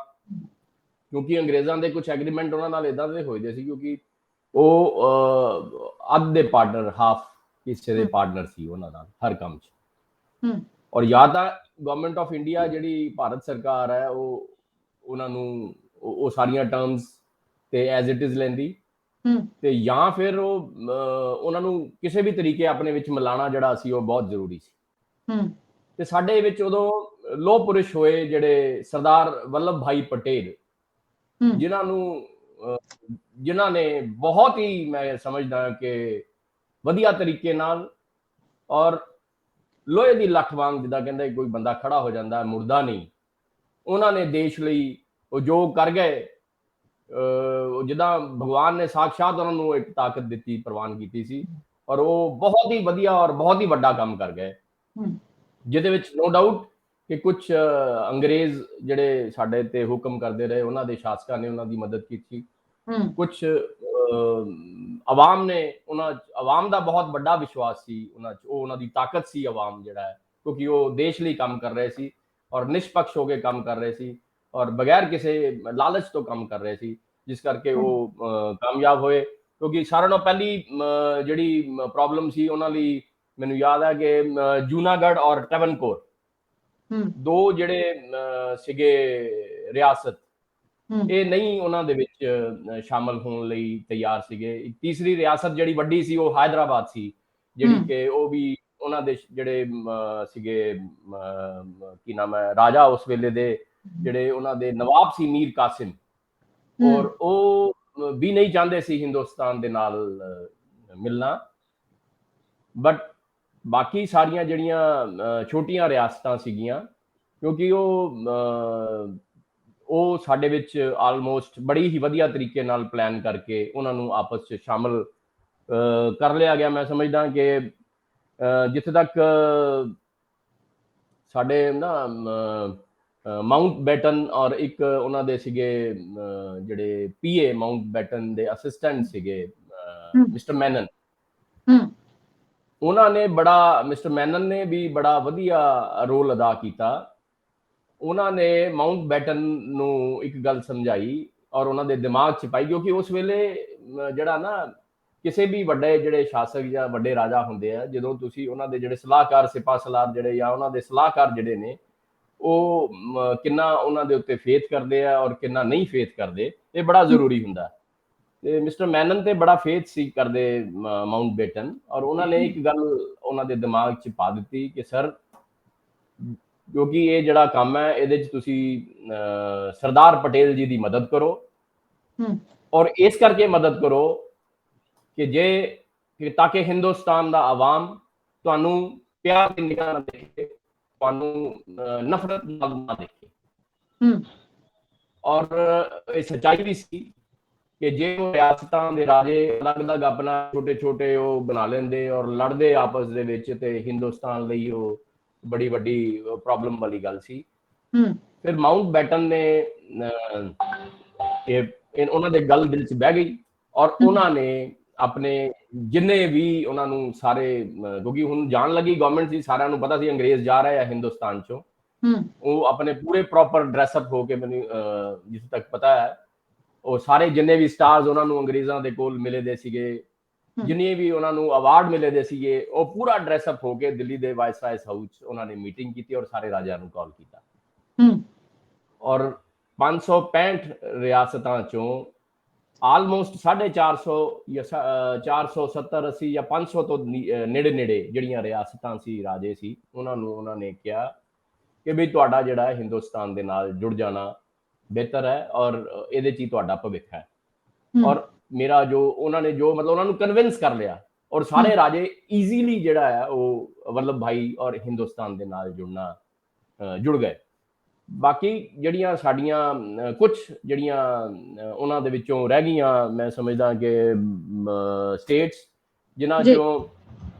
Speaker 3: ਕਿਉਂਕਿ ਅੰਗਰੇਜ਼ਾਂ ਦੇ ਕੁਝ ਐਗਰੀਮੈਂਟ ਉਹਨਾਂ ਨਾਲ ਇਦਾਂ ਦੇ ਹੋਏ ਸੀ ਕਿਉਂਕਿ ਉਹ ਅੱਧ ਦੇ ਪਾਰਟਨਰ, ਹਾਫ ਹਿੱਸੇ ਦੇ ਪਾਰਟਨਰ ਸੀ ਉਹਨਾਂ ਨਾਲ ਹਰ ਕੰਮ 'ਚ। ਔਰ ਜਾਂ ਤਾਂ ਗਵਰਨਮੈਂਟ ਆਫ ਇੰਡੀਆ ਜਿਹੜੀ ਭਾਰਤ ਸਰਕਾਰ ਹੈ ਉਹ ਉਹਨਾਂ ਨੂੰ ਉਹ ਸਾਰੀਆਂ ਟਰਮਸ ਤੇ ਐਜ਼ ਇਟ ਇਜ਼ ਲੈਂਦੀ, ਤੇ ਜਾਂ ਫਿਰ ਉਹ ਉਹਨਾਂ ਨੂੰ ਕਿਸੇ ਵੀ ਤਰੀਕੇ ਆਪਣੇ ਵਿੱਚ ਮਿਲਾਣਾ ਜਿਹੜਾ ਸੀ ਉਹ ਬਹੁਤ ਜ਼ਰੂਰੀ ਸੀ। ਤੇ ਸਾਡੇ ਵਿੱਚ ਉਦੋਂ ਲੋਹ ਪੁਰਸ਼ ਹੋਏ ਜਿਹੜੇ ਸਰਦਾਰ ਵੱਲਭ ਭਾਈ ਪਟੇਲ, ਜਿਨ੍ਹਾਂ ਨੇ ਬਹੁਤ ਹੀ ਮੈਂ ਸਮਝਦਾ ਕਿ ਵਧੀਆ ਤਰੀਕੇ ਨਾਲ ਔਰ ਲੋਹੇ ਦੀ ਲੱਠ ਵਾਂਗ, ਜਿੱਦਾਂ ਕਹਿੰਦਾ ਕੋਈ ਬੰਦਾ ਖੜਾ ਹੋ ਜਾਂਦਾ ਮੁਰਦਾ ਨਹੀਂ, ਉਹਨਾਂ ਨੇ ਦੇਸ਼ ਲਈ ਉਹ ਜੋ ਕਰ ਗਏ, ਜਿੱਦਾਂ ਭਗਵਾਨ ਨੇ ਸਾਖਸ਼ਾਤ ਉਹਨਾਂ ਨੂੰ ਇੱਕ ਤਾਕਤ ਦਿੱਤੀ, ਪ੍ਰਵਾਨ ਕੀਤੀ ਸੀ, ਔਰ ਉਹ ਬਹੁਤ ਹੀ ਵਧੀਆ ਔਰ ਬਹੁਤ ਹੀ ਵੱਡਾ ਕੰਮ ਕਰ ਗਏ, ਜਿਹਦੇ ਵਿੱਚ ਨੋ ਡਾਊਟ ਕਿ ਕੁਝ ਅੰਗਰੇਜ਼ ਜਿਹੜੇ ਸਾਡੇ ਤੇ ਹੁਕਮ ਕਰਦੇ ਰਹੇ ਉਹਨਾਂ ਦੇ ਸ਼ਾਸਕਾਂ ਨੇ ਉਹਨਾਂ ਦੀ ਮਦਦ ਕੀਤੀ, ਕੁਝ ਆਵਾਮ ਨੇ, ਆਵਾਮ ਦਾ ਬਹੁਤ ਵੱਡਾ ਵਿਸ਼ਵਾਸ ਸੀ ਉਹਨਾਂ 'ਚ, ਉਹ ਉਹਨਾਂ ਦੀ ਤਾਕਤ ਸੀ ਆਵਾਮ ਜਿਹੜਾ ਹੈ, ਕਿਉਂਕਿ ਉਹ ਦੇਸ਼ ਲਈ ਕੰਮ ਕਰ ਰਹੇ ਸੀ ਔਰ ਨਿਸ਼ਪਕਸ਼ ਹੋ ਕੇ ਕੰਮ ਕਰ ਰਹੇ ਸੀ ਔਰ ਬਗੈਰ ਕਿਸੇ ਲਾਲਚ ਤੋਂ ਕੰਮ ਕਰ ਰਹੇ ਸੀ, ਜਿਸ ਕਰਕੇ ਉਹ ਕਾਮਯਾਬ ਹੋਏ। ਕਿਉਂਕਿ ਸਾਰਿਆਂ ਨਾਲੋਂ ਪਹਿਲੀ ਜਿਹੜੀ ਪ੍ਰੋਬਲਮ ਸੀ ਉਹਨਾਂ ਲਈ, ਮੈਨੂੰ ਯਾਦ ਹੈ ਕਿ ਜੂਨਾਗੜ੍ਹ ਔਰ ਟਰਵਨਕੋਰ ਦੋ ਜਿਹੜੇ ਸੀਗੇ ਰਿਆਸਤ, ਇਹ ਨਹੀਂ ਉਹਨਾਂ ਦੇ ਵਿੱਚ ਸ਼ਾਮਲ ਹੋਣ ਲਈ ਤਿਆਰ ਸੀਗੇ। ਇੱਕ ਤੀਸਰੀ ਰਿਆਸਤ ਜਿਹੜੀ ਵੱਡੀ ਸੀ ਉਹ ਹੈਦਰਾਬਾਦ ਸੀ, ਜਿਹੜੀ ਕਿ ਉਹ ਵੀ ਉਹਨਾਂ ਦੇ ਜਿਹੜੇ ਸੀਗੇ ਕੀ ਨਾਮ ਹੈ ਰਾਜਾ ਉਸ ਵੇਲੇ ਦੇ, ਜਿਹੜੇ ਉਹਨਾਂ ਦੇ ਨਵਾਬ ਸੀ ਮੀਰ ਕਾਸਿਮ, ਔਰ ਉਹ ਵੀ ਨਹੀਂ ਚਾਹੁੰਦੇ ਸੀ ਹਿੰਦੁਸਤਾਨ ਦੇ ਨਾਲ ਮਿਲਣਾ। ਬਟ ਬਾਕੀ ਸਾਰੀਆਂ ਜਿਹੜੀਆਂ ਛੋਟੀਆਂ ਰਿਆਸਤਾਂ ਸੀਗੀਆਂ, ਕਿਉਂਕਿ ਉਹ ਸਾਡੇ ਵਿੱਚ ਆਲਮੋਸਟ ਬੜੀ ਹੀ ਵਧੀਆ ਤਰੀਕੇ ਨਾਲ ਪਲਾਨ ਕਰਕੇ ਉਹਨਾਂ ਨੂੰ ਆਪਸ 'ਚ ਸ਼ਾਮਲ ਕਰ ਲਿਆ ਗਿਆ। ਮੈਂ ਸਮਝਦਾ ਕਿ ਜਿੱਥੇ ਤੱਕ ਸਾਡੇ ਨਾ ਮਾਊਂਟ ਬੈਟਨ ਔਰ ਇੱਕ ਉਹਨਾਂ ਦੇ ਸੀਗੇ ਜਿਹੜੇ ਪੀਏ ਮਾਊਂਟ ਬੈਟਨ ਦੇ ਅਸਿਸਟੈਂਟ ਸੀਗੇ ਮਿਸਟਰ ਮੈਨਨ, ਉਹਨਾਂ ਨੇ ਮਿਸਟਰ ਮੈਨਨ ਨੇ ਵੀ ਬੜਾ ਵਧੀਆ ਰੋਲ ਅਦਾ ਕੀਤਾ। ਉਹਨਾਂ ਨੇ ਮਾਊਂਟ ਬੈਟਨ ਨੂੰ ਇੱਕ ਗੱਲ ਸਮਝਾਈ ਔਰ ਉਹਨਾਂ ਦੇ ਦਿਮਾਗ 'ਚ ਪਾਈ, ਕਿਉਂਕਿ ਉਸ ਵੇਲੇ ਜਿਹੜਾ ਨਾ ਕਿਸੇ ਵੀ ਵੱਡੇ ਜਿਹੜੇ ਸ਼ਾਸਕ ਜਾਂ ਵੱਡੇ ਰਾਜਾ ਹੁੰਦੇ ਆ, ਜਦੋਂ ਤੁਸੀਂ ਉਹਨਾਂ ਦੇ ਜਿਹੜੇ ਸਲਾਹਕਾਰ ਸਿਪਾਹ ਸਲਾਰ ਜਿਹੜੇ ਜਾਂ ਉਹਨਾਂ ਦੇ ਸਲਾਹਕਾਰ ਜਿਹੜੇ ਨੇ, ਉਹ ਕਿੰਨਾ ਉਹਨਾਂ ਦੇ ਉੱਤੇ ਫੇਥ ਕਰਦੇ ਆ ਔਰ ਕਿੰਨਾ ਨਹੀਂ ਫੇਥ ਕਰਦੇ, ਇਹ ਬੜਾ ਜ਼ਰੂਰੀ ਹੁੰਦਾ। ਤੇ ਮਿਸਟਰ ਮੈਨਨ ਤੇ ਬੜਾ ਫੇਥ ਸੀ ਕਰਦੇ ਮਾਊਂਟ ਬੈਟਨ, ਔਰ ਉਹਨਾਂ ਨੇ ਇੱਕ ਗੱਲ ਉਹਨਾਂ ਦੇ ਦਿਮਾਗ 'ਚ ਪਾ ਦਿੱਤੀ ਕਿ ਸਰ, ਕਿਉਂਕਿ ਇਹ ਜਿਹੜਾ ਕੰਮ ਹੈ ਇਹਦੇ 'ਚ ਤੁਸੀਂ ਸਰਦਾਰ ਪਟੇਲ ਜੀ ਦੀ ਮਦਦ ਕਰੋ, ਔਰ ਇਸ ਕਰਕੇ ਮਦਦ ਕਰੋ ਕਿ ਤਾਂ ਕਿ ਹਿੰਦੁਸਤਾਨ ਦਾ ਆਵਾਮ ਤੁਹਾਨੂੰ ਪਿਆਰ ਦੀ ਨਿਗਾਹ ਨਾਲ ਦੇਖੇ, ਤੁਹਾਨੂੰ ਨਫ਼ਰਤ ਨਾਲ ਨਾ ਦੇਖੇ। ਔਰ ਇਹ ਸੱਚਾਈ ਵੀ ਸੀ ਕਿ ਜੇ ਉਹ ਰਿਆਸਤਾਂ ਦੇ ਰਾਜੇ ਅਲੱਗ-ਅਲੱਗ ਆਪਣਾ ਛੋਟੇ-ਛੋਟੇ ਉਹ ਬਣਾ ਲੈਂਦੇ ਔਰ ਲੜਦੇ ਆਪਸ ਦੇ ਵਿੱਚ, ਤੇ ਹਿੰਦੁਸਤਾਨ ਲਈ ਉਹ ਬੜੀ ਵੱਡੀ ਪ੍ਰੋਬਲਮ ਵਾਲੀ ਗੱਲ ਸੀ। ਫਿਰ ਮਾਊਂਟ ਬੈਟਨ ਨੇ ਉਹਨਾਂ ਦੇ ਗੱਲ ਦਿਲ 'ਚ ਬਹਿ ਗਈ, ਔਰ ਉਹਨਾਂ ਨੇ ਆਪਣੇ ਜਿੰਨੇ ਵੀ ਉਹਨਾਂ ਨੂੰ ਸਾਰੇ, ਕਿਉਂਕਿ ਹੁਣ ਜਾਣ ਲੱਗੀ ਗਵਰਨਮੈਂਟ ਸੀ, ਸਾਰਿਆਂ ਨੂੰ ਪਤਾ ਸੀ ਅੰਗਰੇਜ਼ ਜਾ ਰਹੇ ਆ ਹਿੰਦੁਸਤਾਨ 'ਚੋਂ, ਉਹ ਆਪਣੇ ਪੂਰੇ ਪ੍ਰੋਪਰ ਡਰੈਸਅਪ ਹੋ ਕੇ, ਮੈਨੂੰ ਜਿੱਥੇ ਤੱਕ ਪਤਾ ਹੈ, ਉਹ ਸਾਰੇ ਜਿੰਨੇ ਵੀ ਸਟਾਰਸ ਉਹਨਾਂ ਨੂੰ ਅੰਗਰੇਜ਼ਾਂ ਦੇ ਕੋਲ ਮਿਲੇ ਦੇ ਸੀਗੇ, ਜਿੰਨੇ ਵੀ ਉਹਨਾਂ ਨੂੰ ਅਵਾਰਡ ਮਿਲੇ ਦੇ ਸੀਗੇ, ਉਹ ਪੂਰਾ ਡਰੈਸਅਪ ਹੋ ਕੇ ਦਿੱਲੀ ਦੇ ਵਾਇਸਰਾਇਸ ਹਾਊਸ ਉਹਨਾਂ ਨੇ ਮੀਟਿੰਗ ਕੀਤੀ ਔਰ ਸਾਰੇ ਰਾਜਿਆਂ ਨੂੰ ਕਾਲ ਕੀਤਾ। ਔਰ 565 ਰਿਆਸਤਾਂ ਚੋਂ ਆਲਮੋਸਟ 450 ਜਾਂ 470 80 ਜਾਂ 500 ਤੋਂ ਨੇੜੇ ਜਿਹੜੀਆਂ ਰਿਆਸਤਾਂ ਸੀ, ਰਾਜੇ ਸੀ, ਉਹਨਾਂ ਨੇ ਕਿਹਾ ਕਿ ਵੀ ਤੁਹਾਡਾ ਜਿਹੜਾ ਹੈ ਹਿੰਦੁਸਤਾਨ ਦੇ ਨਾਲ ਜੁੜ ਜਾਣਾ ਬਿਹਤਰ ਹੈ ਔਰ ਇਹਦੇ 'ਚ ਹੀ ਤੁਹਾਡਾ ਭਵਿੱਖ ਹੈ। ਔਰ ਮੇਰਾ ਜੋ ਉਹਨਾਂ ਨੇ ਜੋ ਮਤਲਬ ਉਹਨਾਂ ਨੂੰ ਕਨਵਿੰਸ ਕਰ ਲਿਆ, ਔਰ ਸਾਰੇ ਰਾਜੇ ਈਜ਼ੀਲੀ ਜਿਹੜਾ ਹੈ ਉਹ ਵੱਲਭ ਭਾਈ ਔਰ ਹਿੰਦੁਸਤਾਨ ਦੇ ਨਾਲ ਜੁੜ ਗਏ। ਬਾਕੀ ਜਿਹੜੀਆਂ ਸਾਡੀਆਂ ਕੁਝ ਜਿਹੜੀਆਂ ਉਹਨਾਂ ਦੇ ਵਿੱਚੋਂ ਰਹਿ ਗਈਆਂ, ਮੈਂ ਸਮਝਦਾ ਕਿ ਸਟੇਟਸ, ਜਿਨ੍ਹਾਂ 'ਚੋਂ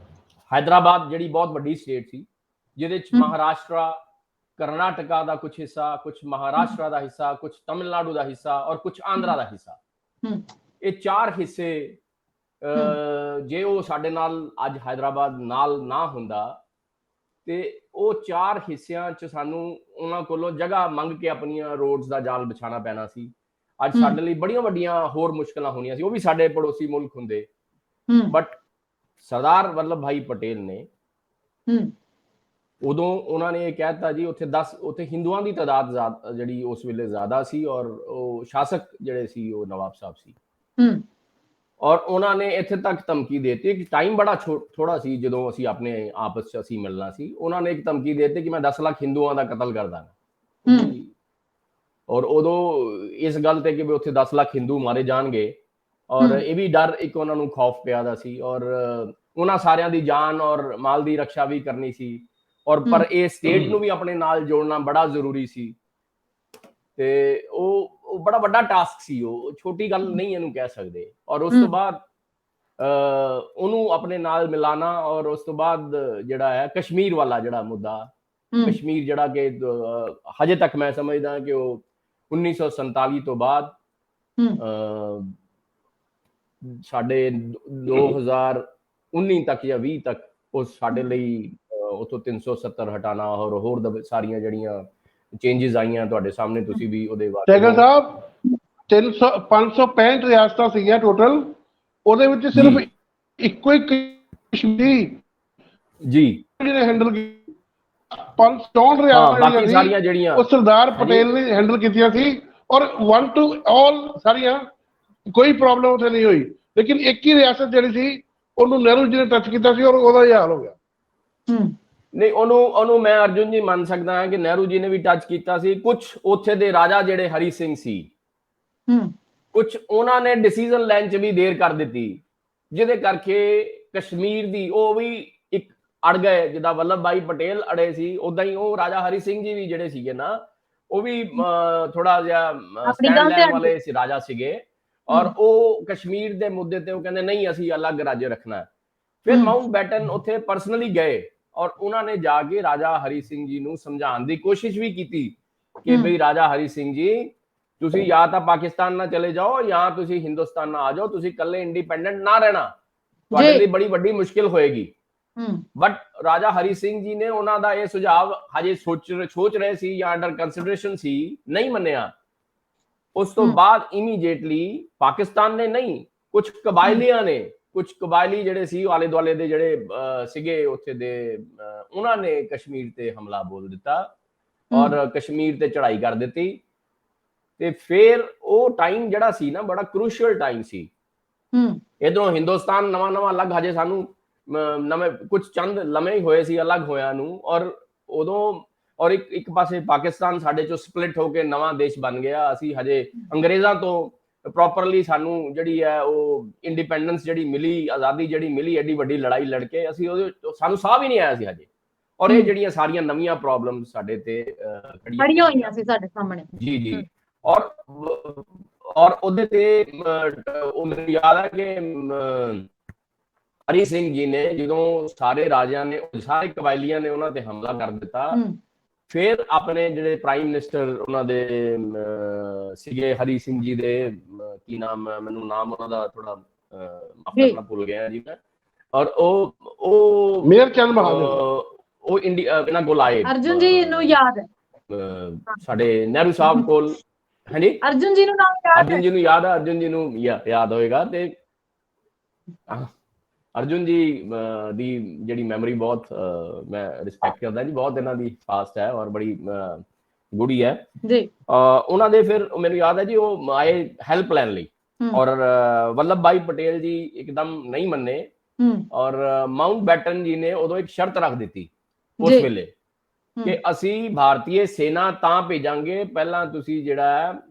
Speaker 3: ਹੈਦਰਾਬਾਦ ਜਿਹੜੀ ਬਹੁਤ ਵੱਡੀ ਸਟੇਟ ਸੀ, ਜਿਹਦੇ 'ਚ ਮਹਾਰਾਸ਼ਟਰਾ, ਕਰਨਾਟਕਾ ਦਾ ਕੁਝ ਹਿੱਸਾ, ਕੁਝ ਮਹਾਰਾਸ਼ਟਰਾ ਦਾ ਹਿੱਸਾ, ਕੁਝ ਤਮਿਲਨਾਡੂ ਦਾ ਹਿੱਸਾ ਔਰ ਕੁਝ ਆਂਧਰਾ ਦਾ ਹਿੱਸਾ, ਇਹ 4 ਹਿੱਸੇ ਜੇ ਉਹ ਸਾਡੇ ਨਾਲ ਅੱਜ ਹੈਦਰਾਬਾਦ ਨਾਲ ਨਾ ਹੁੰਦਾ ਤੇ ਉਹ 4 ਹਿੱਸਿਆਂ 'ਚ ਸਾਨੂੰ ਉਹਨਾਂ ਕੋਲੋਂ ਜਗ੍ਹਾ ਮੰਗ ਕੇ ਆਪਣੀਆਂ ਰੋਡਸ ਦਾ ਜਾਲ ਵਿਛਾਉਣਾ ਪੈਣਾ ਸੀ। ਅੱਜ ਸਾਡੇ ਲਈ ਬੜੀਆਂ ਵੱਡੀਆਂ ਹੋਰ ਮੁਸ਼ਕਲਾਂ ਹੋਣੀਆਂ ਸੀ, ਉਹ ਵੀ ਸਾਡੇ ਪੜੋਸੀ ਮੁਲਕ ਹੁੰਦੇ। ਬਟ ਸਰਦਾਰ ਵੱਲਭ ਭਾਈ ਪਟੇਲ ਨੇ ਉਦੋਂ ਉਹਨਾਂ ਨੇ ਇਹ ਕਹਿ ਦਿੱਤਾ ਜੀ, ਉੱਥੇ ਹਿੰਦੂਆਂ ਦੀ ਤਾਦਾਦ ਜਿਹੜੀ ਉਸ ਵੇਲੇ ਜ਼ਿਆਦਾ ਸੀ ਔਰ ਉਹ ਸ਼ਾਸਕ ਜਿਹੜੇ ਸੀ ਉਹ ਨਵਾਬ ਸਾਹਿਬ ਸੀ। ਔਰ ਉਹਨਾਂ ਨੇ ਇੱਥੇ ਤੱਕ ਧਮਕੀ ਦੇ ਦਿੱਤੀ ਕਿ ਟਾਈਮ ਬੜਾ ਥੋੜਾ ਸੀ ਜਦੋਂ ਅਸੀਂ ਆਪਣੇ ਆਪਸ 'ਚ ਅਸੀਂ ਮਿਲਣਾ ਸੀ। ਉਹਨਾਂ ਨੇ ਇੱਕ ਧਮਕੀ ਦੇ ਦਿੱਤੀ ਕਿ ਮੈਂ 10 ਲੱਖ ਹਿੰਦੂਆਂ ਦਾ ਕਤਲ ਕਰ ਦਾਂਗਾ। ਔਰ ਉਦੋਂ ਇਸ ਗੱਲ ਤੇ ਕਿ ਵੀ ਉੱਥੇ 10 ਲੱਖ ਹਿੰਦੂ ਮਾਰੇ ਜਾਣਗੇ, ਔਰ ਇਹ ਵੀ ਡਰ ਇੱਕ ਉਹਨਾਂ ਨੂੰ ਖੌਫ ਪਿਆ ਦਾ ਸੀ, ਔਰ ਉਹਨਾਂ ਸਾਰਿਆਂ ਦੀ ਜਾਨ ਔਰ ਮਾਲ ਦੀ ਰੱਖਿਆ ਵੀ ਕਰਨੀ ਸੀ, ਔਰ ਪਰ ਇਹ ਸਟੇਟ ਨੂੰ ਵੀ ਆਪਣੇ ਨਾਲ ਜੋੜਨਾ ਬੜਾ ਜ਼ਰੂਰੀ ਸੀ। ਤੇ ਉਹ ਬੜਾ ਵੱਡਾ ਟਾਸਕ ਸੀ, ਉਹ ਛੋਟੀ ਗੱਲ ਨਹੀਂ ਇਹਨੂੰ ਕਹਿ ਸਕਦੇ। ਔਰ ਉਸ ਤੋਂ ਬਾਅਦ ਉਹਨੂੰ ਆਪਣੇ ਨਾਲ ਮਿਲਾਣਾ, ਔਰ ਉਸ ਤੋਂ ਬਾਅਦ ਜਿਹੜਾ ਹੈ ਕਸ਼ਮੀਰ ਵਾਲਾ ਜਿਹੜਾ ਮੁੱਦਾ, ਕਸ਼ਮੀਰ ਜਿਹੜਾ ਕਿ ਹਜੇ ਤੱਕ ਮੈਂ ਸਮਝਦਾ ਕਿ ਉਹ 1947 ਤੋਂ ਬਾਅਦ ਸਾਡੇ 2019 ਤੱਕ ਜਾਂ 20 ਤੱਕ ਉਹ ਸਾਡੇ ਲਈ ਉਥੋਂ 370 ਹਟਾਣਾ ਔਰ ਹੋਰ ਸਾਰੀਆਂ ਜਿਹੜੀਆਂ ਚੇਂਜਸ ਆਈਆਂ ਤੁਹਾਡੇ ਸਾਹਮਣੇ, ਤੁਸੀਂ ਵੀ ਉਹਦੇ ਬਾਰੇ।
Speaker 2: ਸਹਿਗਲ ਸਾਹਿਬ 565 ਰਿਆਸਤਾਂ ਸੀਗੀਆਂ ਟੋਟਲ, ਉਹਦੇ ਵਿੱਚ ਸਿਰਫ ਇੱਕੋ ਹੀ ਕਸ਼ਮੀਰੀ
Speaker 3: ਜੀ
Speaker 2: ਜਿਹਨੇ ਹੈਂਡਲ ਕੀਤਾ। 564
Speaker 3: ਬਾਕੀ ਸਾਰੀਆਂ
Speaker 2: ਰਿਆਸਤਾਂ
Speaker 3: ਜਿਹੜੀਆਂ
Speaker 2: ਉਹ ਸਰਦਾਰ ਪਟੇਲ ਨੇ ਹੈਂਡਲ ਕੀਤੀਆਂ ਸੀ, ਔਰ 1 to all ਸਾਰੀਆਂ, ਕੋਈ ਪ੍ਰੋਬਲਮ ਉੱਥੇ ਨਹੀਂ ਹੋਈ। ਲੇਕਿਨ ਇੱਕ ਹੀ ਰਿਆਸਤ ਜਿਹੜੀ ਸੀ ਉਹਨੂੰ ਨਹਿਰੂ ਜੀ ਨੇ ਟੱਚ ਕੀਤਾ ਸੀ, ਔਰ ਉਹਦਾ ਇਹ ਹਾਲ ਹੋ ਗਿਆ।
Speaker 3: ਨਹੀਂ, ਉਹਨੂੰ ਮੈਂ ਅਰਜੁਨ ਜੀ ਮੰਨ ਸਕਦਾ ਹਾਂ ਕਿ ਨਹਿਰੂ ਜੀ ਨੇ ਵੀ ਟੱਚ ਕੀਤਾ ਸੀ। ਕੁਝ ਉੱਥੇ ਦੇ ਰਾਜਾ ਜਿਹੜੇ ਹਰੀ ਸਿੰਘ ਸੀ, ਕੁਝ ਉਹਨਾਂ ਨੇ ਡਿਸੀਜਨ ਲੈਣ 'ਚ ਵੀ ਦੇਰ ਕਰ ਦਿੱਤੀ, ਜਿਹਦੇ ਕਰਕੇ ਕਸ਼ਮੀਰ ਦੀ ਉਹ ਵੀ ਇੱਕ ਅੜ ਗਏ। ਜਿੱਦਾਂ ਵੱਲਭ ਭਾਈ ਪਟੇਲ ਅੜੇ ਸੀ, ਉਦਾਂ ਹੀ ਉਹ ਰਾਜਾ ਹਰੀ ਸਿੰਘ ਜੀ ਵੀ ਜਿਹੜੇ ਸੀਗੇ ਨਾ, ਉਹ ਵੀ ਥੋੜਾ ਜਿਹਾ ਸਟੈਂਡ ਲੈਣ ਵਾਲੇ ਰਾਜਾ ਸੀਗੇ, ਔਰ ਉਹ ਕਸ਼ਮੀਰ ਦੇ ਮੁੱਦੇ ਤੇ ਉਹ ਕਹਿੰਦੇ ਨਹੀਂ ਅਸੀਂ ਅਲੱਗ ਰਾਜ ਰੱਖਣਾ। ਫਿਰ ਮਾਊਂਟ ਬੈਟਨ ਉੱਥੇ ਪਰਸਨਲੀ ਗਏ, ਔਰ ਉਹਨਾਂ ਨੇ ਜਾ ਕੇ ਰਾਜਾ ਹਰੀ ਸਿੰਘ ਜੀ ਨੂੰ ਸਮਝਾਉਣ ਦੀ ਕੋਸ਼ਿਸ਼ ਵੀ ਕੀਤੀ ਕਿ ਬਈ ਰਾਜਾ ਹਰੀ ਸਿੰਘ ਜੀ, ਤੁਸੀਂ ਜਾਂ ਤਾਂ ਪਾਕਿਸਤਾਨ ਨਾਲ ਚਲੇ ਜਾਓ ਜਾਂ ਤੁਸੀਂ ਹਿੰਦੁਸਤਾਨ ਨਾਲ ਆ ਜਾਓ, ਤੁਸੀਂ ਇਕੱਲੇ ਇੰਡੀਪੈਂਡੈਂਟ ਨਾ ਰਹਿਣਾ, ਤੁਹਾਡੇ ਲਈ ਬੜੀ ਵੱਡੀ ਮੁਸ਼ਕਿਲ ਹੋਏਗੀ। ਬਟ ਰਾਜਾ ਹਰੀ ਸਿੰਘ ਜੀ ਨੇ ਉਹਨਾਂ ਦਾ ਇਹ ਸੁਝਾਅ ਹਜੇ ਸੋਚ ਰਹੇ ਸੀ ਜਾਂ ਅੰਡਰ ਕੰਸੀਡਰੇਸ਼ਨ ਸੀ, ਨਹੀਂ ਮੰਨਿਆ। ਉਸ ਤੋਂ ਬਾਅਦ ਇਮੀਡੀਏਟਲੀ ਪਾਕਿਸਤਾਨ ਨੇ ਨਹੀਂ, ਕੁਝ ਕਬਾਇਲੀਆਂ ਨੇ, ਕੁਝ ਕਬਾਇਲੀ ਜਿਹੜੇ ਸੀ ਆਲੇ ਦੁਆਲੇ ਦੇ ਜਿਹੜੇ ਸੀਗੇ ਉੱਥੇ ਦੇ, ਉਹਨਾਂ ਨੇ ਕਸ਼ਮੀਰ ਤੇ ਹਮਲਾ ਬੋਲ ਦਿੱਤਾ ਔਰ ਕਸ਼ਮੀਰ ਤੇ ਚੜ੍ਹਾਈ ਕਰ ਦਿੱਤੀ। ਤੇ ਫਿਰ ਉਹ ਟਾਈਮ ਜਿਹੜਾ ਸੀ ਨਾ, ਬੜਾ ਕ੍ਰੂਸ਼ੀਅਲ ਟਾਈਮ ਸੀ। ਇਧਰੋਂ ਹਿੰਦੁਸਤਾਨ ਨਵਾਂ ਅਲੱਗ, ਹਜੇ ਸਾਨੂੰ ਨਵੇਂ ਕੁਝ ਚੰਦ ਲੰਮੇ ਹੀ ਹੋਏ ਸੀ ਅਲੱਗ ਹੋਇਆ ਨੂੰ, ਔਰ ਇੱਕ ਪਾਸੇ ਪਾਕਿਸਤਾਨ ਸਾਡੇ ਚੋਂ ਸਪਲਿਟ ਹੋ ਕੇ ਨਵਾਂ ਦੇਸ਼ ਬਣ ਗਿਆ। ਅਸੀਂ ਹਜੇ ਅੰਗਰੇਜ਼ਾਂ ਤੋਂ ਪ੍ਰੋਪਰਲੀ ਸਾਨੂੰ ਜਿਹੜੀ ਹੈ ਉਹ ਇੰਡੀਪੈਂਡੈਂਸ ਜਿਹੜੀ ਮਿਲੀ, ਆਜ਼ਾਦੀ ਜਿਹੜੀ ਮਿਲੀ, ਐਡੀ ਵੱਡੀ ਲੜਾਈ ਲੜ ਕੇ ਅਸੀਂ ਸਾਨੂੰ ਸਾਹ ਵੀ ਨਹੀਂ ਆਇਆ ਸੀ ਹਜੇ। ਔਰ ਇਹ ਜਿਹੜੀਆਂ ਸਾਰੀਆਂ ਨਵੀਆਂ ਪ੍ਰੋਬਲਮ ਸਾਡੇ ਤੇ
Speaker 1: ਖੜੀਆਂ ਹੋਈਆਂ ਸੀ ਸਾਡੇ ਸਾਹਮਣੇ।
Speaker 3: ਜੀ ਔਰ ਉਹਦੇ ਤੇ ਉਹ ਮੈਨੂੰ ਯਾਦ ਹੈ ਕਿ ਹਰੀ ਸਿੰਘ ਜੀ ਨੇ ਜਦੋਂ ਸਾਰੇ ਰਾਜਿਆਂ ਨੇ, ਸਾਰੇ ਕਬਾਇਲੀਆਂ ਨੇ ਉਹਨਾਂ ਤੇ ਹਮਲਾ ਕਰ ਦਿੱਤਾ, ਫਿਰ ਆਪਣੇ ਜਿਹੜੇ ਪ੍ਰਾਈਮ ਮਿਨਿਸਟਰ ਉਹਨਾਂ ਦੇ ਸੀਗੇ ਹਰੀ ਸਿੰਘ ਜੀ ਦੇ, ਕੀ ਨਾਮ, ਮੈਨੂੰ ਨਾਮ ਉਹਨਾਂ ਦਾ ਥੋੜਾ ਮਾਫ ਕਰਨਾ ਭੁੱਲ ਗਿਆ ਜੀ ਮੈਂ, ਔਰ ਉਹ ਮੇਹਰ ਚੰਦ ਬਹਾਦਰ, ਉਹ ਇੰਡੀਆ ਇਹਨਾਂ ਕੋਲ ਆਏ।
Speaker 1: ਅਰਜੁਨ ਜੀ ਨੂੰ ਯਾਦ ਹੈ,
Speaker 3: ਸਾਡੇ ਨਹਿਰੂ ਸਾਹਿਬ ਕੋਲ। ਹਾਂਜੀ,
Speaker 1: ਅਰਜੁਨ ਜੀ ਨੂੰ ਨਾਮ ਯਾਦ ਹੈ?
Speaker 3: ਅਰਜੁਨ ਜੀ ਨੂੰ ਯਾਦ ਹੈ, ਅਰਜੁਨ ਜੀ ਨੂੰ ਯਾਦ ਹੋਏਗਾ। ਤੇ ਅਰਜੁਨ ਜੀ ਦੀ ਜਿਹੜੀ ਮੈਮਰੀ ਬਹੁਤ ਮੈਂ ਰਿਸਪੈਕਟ ਕਰਦਾ ਜੀ, ਬਹੁਤ ਇਹਨਾਂ ਦੀ ਫਾਸਟ ਹੈ ਔਰ ਬੜੀ ਗੂੜੀ ਹੈ ਜੀ। ਉਹਨਾਂ ਦੇ ਫਿਰ ਮੈਨੂੰ ਯਾਦ ਹੈ ਜੀ, ਉਹ ਆਏ ਹੈਲਪ ਲੈਣ ਲਈ, ਔਰ ਵੱਲਭ ਭਾਈ ਪਟੇਲ ਜੀ ਇੱਕਦਮ ਨਹੀਂ ਮੰਨੇ, ਔਰ ਮਾਊਂਟ ਬੈਟਨ ਜੀ ਨੇ ਉਦੋਂ ਇੱਕ ਸ਼ਰਤ ਰੱਖ ਦਿੱਤੀ ਉਸ ਵੇਲੇ ਕਿ ਅਸੀਂ ਭਾਰਤੀ ਸੈਨਾ ਤਾਂ ਭੇਜਾਂਗੇ, ਪਹਿਲਾਂ ਤੁਸੀਂ ਜਿਹੜਾ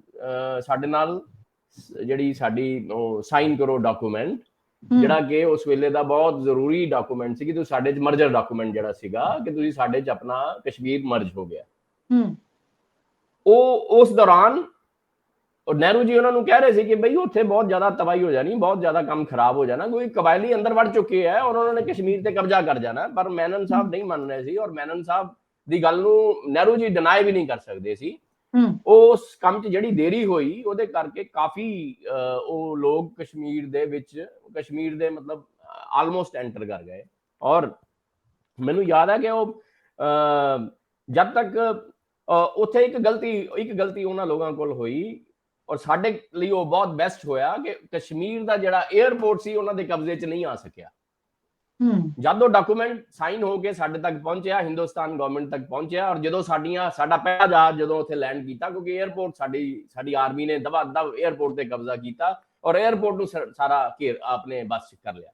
Speaker 3: ਸਾਡੇ ਨਾਲ ਜਿਹੜੀ ਸਾਡੀ ਸਾਈਨ ਕਰੋ ਡਾਕੂਮੈਂਟ, ਜਿਹੜਾ ਕਿ ਉਸ ਵੇਲੇ ਦਾ ਬਹੁਤ ਜ਼ਰੂਰੀ ਡਾਕੂਮੈਂਟ ਸੀ ਕਿ ਤੁਸੀਂ ਸਾਡੇ ਚ ਮਰਜਰ ਡਾਕੂਮੈਂਟ ਜਿਹੜਾ ਸੀਗਾ ਕਿ ਤੁਸੀਂ ਸਾਡੇ ਚ ਆਪਣਾ ਕਸ਼ਮੀਰ ਮਰਜ ਹੋ ਗਿਆ। ਉਹ ਉਸ ਦੌਰਾਨ ਨਹਿਰੂ ਜੀ ਉਹਨਾਂ ਨੂੰ ਕਹਿ ਰਹੇ ਸੀ ਕਿ ਬਈ ਉੱਥੇ ਬਹੁਤ ਜ਼ਿਆਦਾ ਤਬਾਹੀ ਹੋ ਜਾਣੀ, ਬਹੁਤ ਜ਼ਿਆਦਾ ਕੰਮ ਖਰਾਬ ਹੋ ਜਾਣਾ, ਕੋਈ ਕਬਾਇਲੀ ਅੰਦਰ ਵੜ ਚੁੱਕੇ ਹੈ ਔਰ ਉਹਨਾਂ ਨੇ ਕਸ਼ਮੀਰ ਤੇ ਕਬਜ਼ਾ ਕਰ ਜਾਣਾ। ਪਰ ਮੈਨਨ ਸਾਹਿਬ ਨਹੀਂ ਮੰਨ ਰਹੇ ਸੀ, ਔਰ ਮੈਨਨ ਸਾਹਿਬ ਦੀ ਗੱਲ ਨੂੰ ਨਹਿਰੂ ਜੀ ਡਿਨਾਈ ਵੀ ਨਹੀਂ ਕਰ ਸਕਦੇ ਸੀ। ਉਸ ਕੰਮ 'ਚ ਜਿਹੜੀ ਦੇਰੀ ਹੋਈ ਉਹਦੇ ਕਰਕੇ ਕਾਫੀ ਉਹ ਲੋਕ ਕਸ਼ਮੀਰ ਦੇ ਮਤਲਬ ਆਲਮੋਸਟ ਐਂਟਰ ਕਰ ਗਏ। ਔਰ ਮੈਨੂੰ ਯਾਦ ਹੈ ਕਿ ਉਹ ਜਦ ਤੱਕ ਉੱਥੇ ਇੱਕ ਗਲਤੀ ਉਹਨਾਂ ਲੋਕਾਂ ਕੋਲ ਹੋਈ, ਔਰ ਸਾਡੇ ਲਈ ਉਹ ਬਹੁਤ ਬੈਸਟ ਹੋਇਆ ਕਿ ਕਸ਼ਮੀਰ ਦਾ ਜਿਹੜਾ 에ਅਰਪੋਰਟ ਸੀ ਉਹਨਾਂ ਦੇ ਕਬਜ਼ੇ 'ਚ ਨਹੀਂ ਆ ਸਕਿਆ। ਜਦ ਉਹ ਡਾਕੂਮੈਂਟ ਸਾਈਨ ਹੋ ਕੇ ਸਾਡੇ ਤੱਕ ਪਹੁੰਚਿਆ, ਹਿੰਦੁਸਤਾਨ ਗਵਰਨਮੈਂਟ ਤੱਕ ਪਹੁੰਚਿਆ, ਔਰ ਜਦੋਂ ਸਾਡਾ ਪਹਿਲਾ ਜਹਾਜ਼ ਜਦੋਂ ਉੱਥੇ ਲੈਂਡ ਕੀਤਾ, ਕਿਉਂਕਿ 에ਅਰਪੋਰਟ ਸਾਡੀ ਆਰਮੀ ਨੇ ਦਬਾ 에ਅਰਪੋਰਟ ਤੇ ਕਬਜ਼ਾ ਕੀਤਾ ਔਰ 에ਅਰਪੋਰਟ ਨੂੰ ਸਾਰਾ ਘੇਰ ਆਪਣੇ ਬਸ ਚ ਕਰ ਲਿਆ।